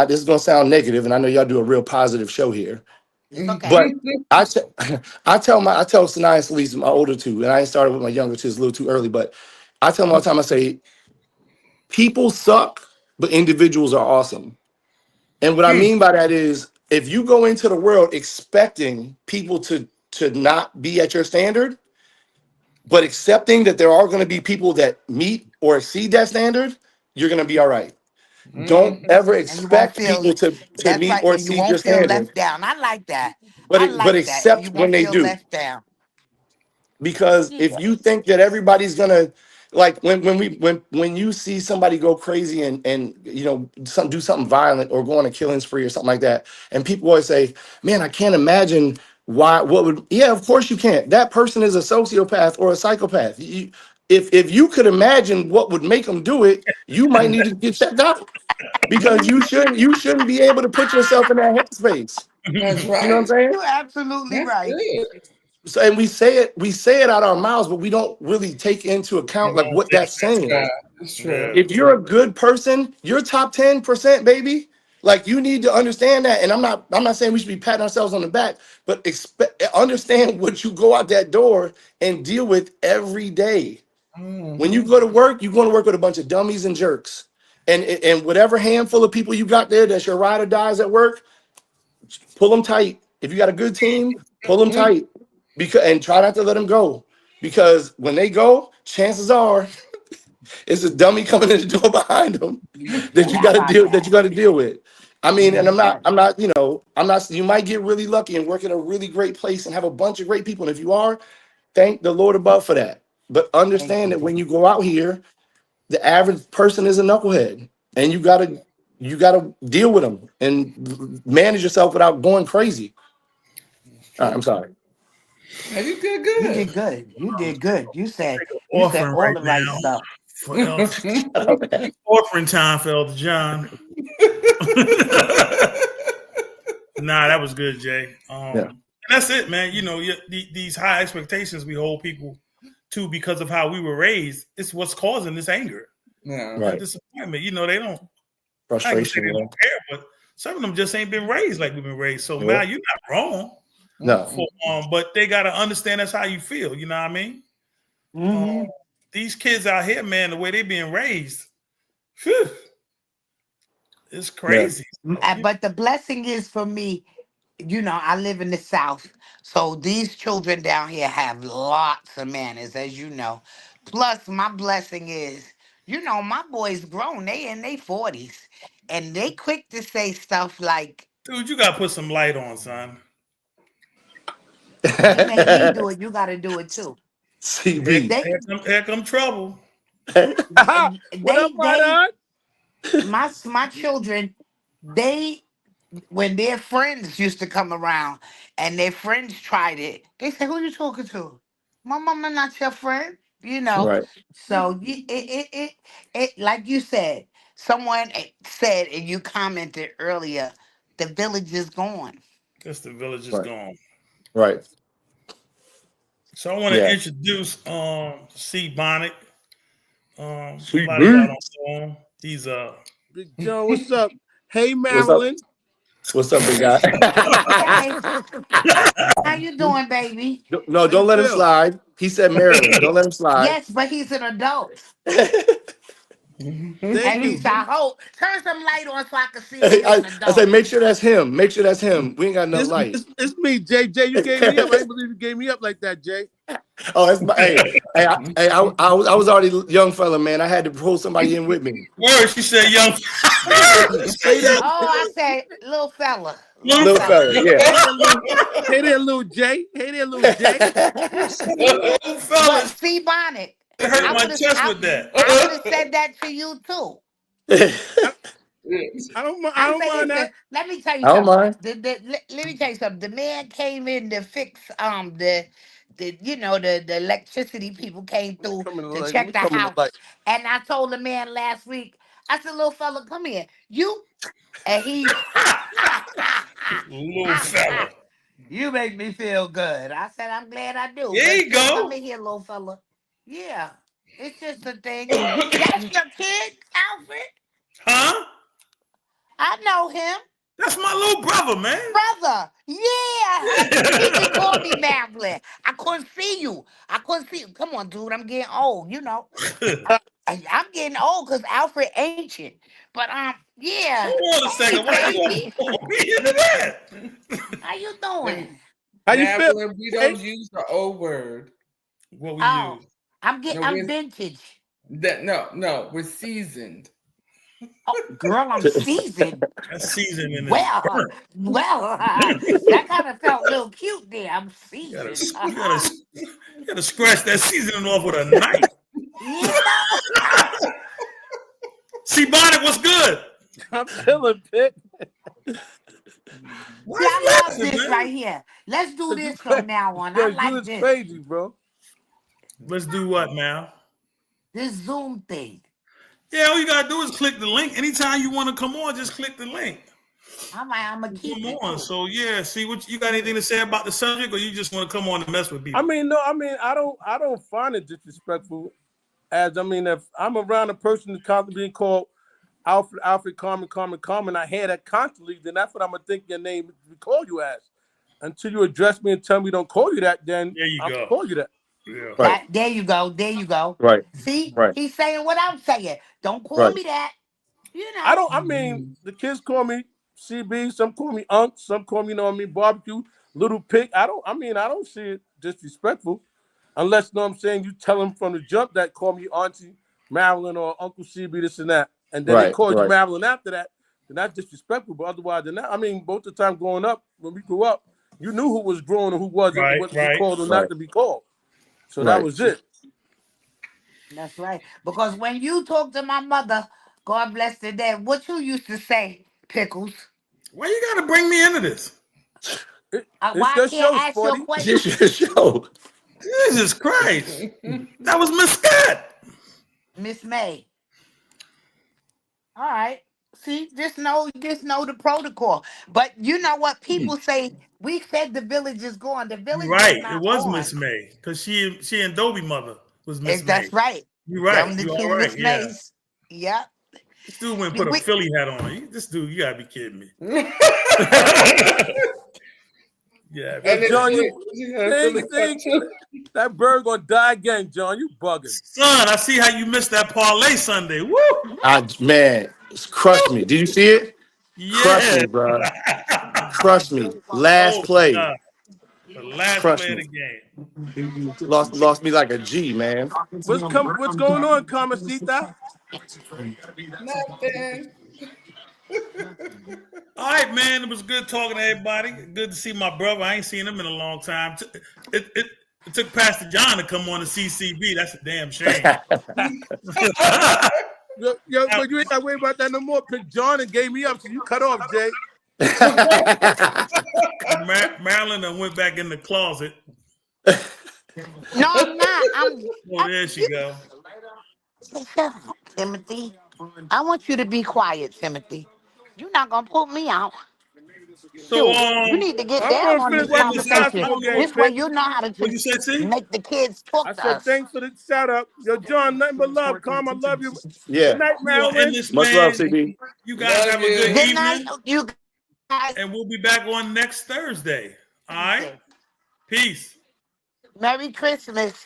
[SPEAKER 4] This is gonna sound negative, and I know y'all do a real positive show here,
[SPEAKER 3] It's okay.
[SPEAKER 4] but I te- I tell Sanaya and Celise, my older two, and I ain't started with my younger two, it's a little too early, but I tell them all the time. I say people suck, but individuals are awesome. And what I
[SPEAKER 1] Hmm.
[SPEAKER 4] mean by that is if you go into the world expecting people to not be at your standard, but accepting that there are going to be people that meet or exceed that standard, you're going to be all right. Don't ever
[SPEAKER 3] And you won't
[SPEAKER 4] expect
[SPEAKER 3] feel
[SPEAKER 4] people to
[SPEAKER 3] that's
[SPEAKER 4] meet
[SPEAKER 3] right,
[SPEAKER 4] or
[SPEAKER 3] and you
[SPEAKER 4] exceed your
[SPEAKER 3] won't feel
[SPEAKER 4] standard,
[SPEAKER 3] left down. I like that.
[SPEAKER 4] but
[SPEAKER 3] I
[SPEAKER 4] but
[SPEAKER 3] like that. And you
[SPEAKER 4] accept when
[SPEAKER 3] won't
[SPEAKER 4] they
[SPEAKER 3] feel
[SPEAKER 4] do.
[SPEAKER 3] left down.
[SPEAKER 4] Because
[SPEAKER 3] Yeah.
[SPEAKER 4] if you think that everybody's gonna like when you see somebody go crazy and do something violent or go on a killing spree or something like that, and people always say, man, I can't imagine what would. Yeah, of course you can't. That person is a sociopath or a psychopath. if you could imagine what would make them do it, you might need to get checked out because you shouldn't be able to put yourself in that headspace.
[SPEAKER 2] That's
[SPEAKER 4] You know what I'm
[SPEAKER 2] right.
[SPEAKER 4] saying?
[SPEAKER 3] You're absolutely
[SPEAKER 2] That's
[SPEAKER 3] right.
[SPEAKER 2] good.
[SPEAKER 4] So, and we say it out our mouths, but we don't really take into account like what that's saying.
[SPEAKER 2] That's true.
[SPEAKER 4] If you're a good person, you're top 10%, baby. Like you need to understand that. And I'm not saying we should be patting ourselves on the back, but understand what you go out that door and deal with every day. When you go to work, you're going to work with a bunch of dummies and jerks. And whatever handful of people you got there that's your ride or dies at work, pull them tight. If you got a good team, pull them tight. And try not to let them go. Because when they go, chances are it's a dummy coming in the door behind them that you got to deal with. I mean, and I'm not, you might get really lucky and work in a really great place and have a bunch of great people. And if you are, thank the Lord above for that. But understand that when you go out here, the average person is a knucklehead, and you gotta deal with them and manage yourself without going crazy. All right, I'm sorry.
[SPEAKER 2] Hey, you did good.
[SPEAKER 3] You did good. You did good. You said
[SPEAKER 1] Offering
[SPEAKER 3] all
[SPEAKER 1] right
[SPEAKER 3] the right
[SPEAKER 1] now.
[SPEAKER 3] stuff.
[SPEAKER 1] For offering time for Elder John. Nah, that was good, Jay. And that's it, man. You know, these high expectations we hold people to because of how we were raised. It's what's causing this anger,
[SPEAKER 2] Yeah.
[SPEAKER 1] disappointment. You know, they don't.
[SPEAKER 4] Frustration.
[SPEAKER 1] They don't care, but some of them just ain't been raised like we've been raised. So, man, you're not wrong.
[SPEAKER 4] No.
[SPEAKER 1] But they got to understand that's how you feel. You know what I mean?
[SPEAKER 3] Mm-hmm.
[SPEAKER 1] These kids out here, man, the way they being raised, whew, it's crazy.
[SPEAKER 3] But the blessing is for me, I live in the South. So these children down here have lots of manners, as you know. Plus, my blessing is, my boys grown. They in their 40s. And they quick to say stuff like,
[SPEAKER 1] Dude, you got to put some light on, son.
[SPEAKER 3] you make me do it, you got to do it too.
[SPEAKER 4] CB.
[SPEAKER 1] Here come trouble.
[SPEAKER 5] What up,
[SPEAKER 3] my children, when their friends used to come around and their friends tried it, they said, "Who you talking to? My mama not your friend."
[SPEAKER 4] Right.
[SPEAKER 3] So it like you said, someone said, and you commented earlier, the village is gone.
[SPEAKER 1] Guess the village is gone.
[SPEAKER 4] Right.
[SPEAKER 1] So I want to introduce C Bonnet.
[SPEAKER 4] C
[SPEAKER 1] Somebody got on phone. He's
[SPEAKER 5] Big Joe, what's up? Hey, Marilyn.
[SPEAKER 4] What's up, big guy?
[SPEAKER 3] How you doing, baby?
[SPEAKER 4] No, don't let him slide. He said Maryland. Don't let him slide.
[SPEAKER 3] Yes, but he's an adult.
[SPEAKER 5] Thank you.
[SPEAKER 3] I hope. Turn some light on so I can see he's an adult.
[SPEAKER 4] I say, make sure that's him. Make sure that's him. We ain't got no light.
[SPEAKER 5] It's me, Jay. Jay, you gave me up. I didn't believe you gave me up like that, Jay.
[SPEAKER 4] Oh, that's my. I was already a young fella, man. I had to pull somebody in with me.
[SPEAKER 1] Word, she said young.
[SPEAKER 3] I said little fella.
[SPEAKER 4] Little fella, yeah.
[SPEAKER 5] Hey there, little Jay. Hey there, little Jay.
[SPEAKER 1] Little fella.
[SPEAKER 3] C Bonnet.
[SPEAKER 1] It hurt my chest with that.
[SPEAKER 3] I would have said that to you too.
[SPEAKER 5] I don't mind that.
[SPEAKER 3] Let me tell you
[SPEAKER 4] I don't
[SPEAKER 3] something.
[SPEAKER 4] mind.
[SPEAKER 3] Let me tell you something. The man came in to fix the electricity people came through to check the house. And I told the man last week, I said, "Little fella, come here. You," and he
[SPEAKER 1] little fella.
[SPEAKER 3] "You make me feel good." I said, "I'm glad I do."
[SPEAKER 1] There you go.
[SPEAKER 3] Come in here, little fella. Yeah, it's just a thing. That's your kid, Alfred.
[SPEAKER 1] Huh?
[SPEAKER 3] I know him.
[SPEAKER 1] That's my little brother, man.
[SPEAKER 3] Brother, yeah. He can call me Madeline. I couldn't see you. Come on, dude. I'm getting old, I'm getting old because Alfred ancient. But yeah.
[SPEAKER 1] Hold on a second. What we into that?
[SPEAKER 3] How you doing?
[SPEAKER 5] How you feel?
[SPEAKER 2] We don't use the old word.
[SPEAKER 1] What we use?
[SPEAKER 3] I'm vintage.
[SPEAKER 2] No, we're seasoned.
[SPEAKER 3] Oh, girl, I'm seasoned.
[SPEAKER 1] That's seasoned in
[SPEAKER 3] Well, that kind of felt a little cute there. I'm seasoned.
[SPEAKER 1] You gotta scratch that seasoning off with a knife. See, Bonnet, what's good?
[SPEAKER 5] I'm feeling Pitt.
[SPEAKER 3] I love this right here. Let's do this from now on. I like this.
[SPEAKER 5] Crazy, bro.
[SPEAKER 1] Let's do what now?
[SPEAKER 3] This Zoom thing.
[SPEAKER 1] Yeah, all you gotta do is click the link. Anytime you want to come on, just click the link.
[SPEAKER 3] I'm gonna keep
[SPEAKER 1] Come
[SPEAKER 3] it.
[SPEAKER 1] on. So yeah, see what you got anything to say about the subject, or you just want to come on and mess with people?
[SPEAKER 5] I mean, no, I don't find it disrespectful. As I mean, if I'm around a person who's constantly being called Alfred, Carmen, I hear that constantly, then that's what I'm gonna think your name we call you as. Until you address me and tell me don't call you that, then
[SPEAKER 1] There you
[SPEAKER 5] I'm
[SPEAKER 1] go.
[SPEAKER 5] call you that.
[SPEAKER 1] Yeah.
[SPEAKER 4] Right.
[SPEAKER 3] There you go. There you go.
[SPEAKER 4] Right.
[SPEAKER 3] See,
[SPEAKER 4] Right.
[SPEAKER 3] he's saying what I'm saying. Don't call
[SPEAKER 4] Right.
[SPEAKER 3] me that. You know.
[SPEAKER 5] I mean, the kids call me CB, some call me Unc, some call me, you know what I mean, barbecue, little pig. I don't see it disrespectful. Unless, you know what I'm saying, you tell them from the jump that call me Auntie Marilyn or Uncle CB, this and that. And then they
[SPEAKER 4] Right,
[SPEAKER 5] call you
[SPEAKER 4] right.
[SPEAKER 5] Marilyn after that, then that's disrespectful. But otherwise than that, I mean, both the time growing up, when we grew up, you knew who was grown and who wasn't,
[SPEAKER 1] Right,
[SPEAKER 5] what to be
[SPEAKER 1] right.
[SPEAKER 5] called or
[SPEAKER 4] Right.
[SPEAKER 5] not to be called. So
[SPEAKER 4] Right.
[SPEAKER 5] that was it.
[SPEAKER 3] That's right. Because when you talk to my mother, God bless her dead, what you used to say, Pickles?
[SPEAKER 1] Why you gotta bring me into this?
[SPEAKER 5] It's
[SPEAKER 3] Why
[SPEAKER 5] your
[SPEAKER 3] I can't
[SPEAKER 5] show,
[SPEAKER 3] ask you a
[SPEAKER 5] Sporty.
[SPEAKER 3] question?
[SPEAKER 4] This your show.
[SPEAKER 1] Jesus Christ. That was Miss Scott.
[SPEAKER 3] Miss May. All right. See, just know the protocol. But you know what? People say we said the village is gone. The village
[SPEAKER 1] You're
[SPEAKER 3] is
[SPEAKER 1] right. It
[SPEAKER 3] not
[SPEAKER 1] was
[SPEAKER 3] gone.
[SPEAKER 1] Miss May. Because she and Dobie mother was Miss May.
[SPEAKER 3] That's right.
[SPEAKER 1] You're right.
[SPEAKER 3] Them the
[SPEAKER 1] You
[SPEAKER 3] two
[SPEAKER 1] all right.
[SPEAKER 3] Miss
[SPEAKER 1] Yeah.
[SPEAKER 3] Mays. Yep.
[SPEAKER 1] This dude went and put a
[SPEAKER 3] We-
[SPEAKER 1] Philly hat on. This dude, you gotta be kidding me. Yeah.
[SPEAKER 2] And
[SPEAKER 5] John,
[SPEAKER 2] it's
[SPEAKER 5] that bird gonna die again, John. You bugging.
[SPEAKER 1] Son, I see how you missed that parlay Sunday. Woo!
[SPEAKER 4] Man, it's crushed me. Did you see it? Crushed
[SPEAKER 1] Yeah.
[SPEAKER 4] me, bro. Crushed me. Last
[SPEAKER 1] Oh,
[SPEAKER 4] play.
[SPEAKER 1] God. The last
[SPEAKER 4] Crushed
[SPEAKER 1] play of
[SPEAKER 4] me.
[SPEAKER 1] the game.
[SPEAKER 4] Lost me like a G, man.
[SPEAKER 5] What's going on, Carmencita?
[SPEAKER 2] nothing.
[SPEAKER 1] All right, man. It was good talking to everybody. Good to see my brother. I ain't seen him in a long time. It took Pastor John to come on the CCB. That's a damn shame.
[SPEAKER 5] Yo, but you ain't got to worry about that no more. Pick John and gave me up, so you cut off, Jay.
[SPEAKER 1] Marilyn done went back in the closet.
[SPEAKER 3] No, I'm not.
[SPEAKER 1] Oh, there she go.
[SPEAKER 3] Timothy. I want you to be quiet, Timothy. You're not gonna put me out.
[SPEAKER 1] So,
[SPEAKER 3] You need to get
[SPEAKER 5] I'm
[SPEAKER 3] down
[SPEAKER 5] gonna
[SPEAKER 3] on
[SPEAKER 5] finish
[SPEAKER 3] this
[SPEAKER 5] watching this
[SPEAKER 3] conversation.
[SPEAKER 5] basketball game,
[SPEAKER 3] This way
[SPEAKER 5] Pick.
[SPEAKER 3] you know how to
[SPEAKER 1] What'd you say, T?
[SPEAKER 3] make the kids talk
[SPEAKER 5] I
[SPEAKER 3] to
[SPEAKER 5] said
[SPEAKER 3] us.
[SPEAKER 5] thanks for the shout out. Yo, John, nothing but love. Calm, I love you.
[SPEAKER 4] Yeah.
[SPEAKER 5] Good night,
[SPEAKER 1] We gonna end
[SPEAKER 5] Marilyn.
[SPEAKER 1] this,
[SPEAKER 4] Much
[SPEAKER 1] man.
[SPEAKER 4] love, CB.
[SPEAKER 1] You guys
[SPEAKER 2] Love
[SPEAKER 1] have a
[SPEAKER 2] you.
[SPEAKER 1] good
[SPEAKER 3] Good night,
[SPEAKER 1] evening.
[SPEAKER 3] you guys.
[SPEAKER 1] And we'll be back on next Thursday. All right? Peace.
[SPEAKER 3] Merry Christmas.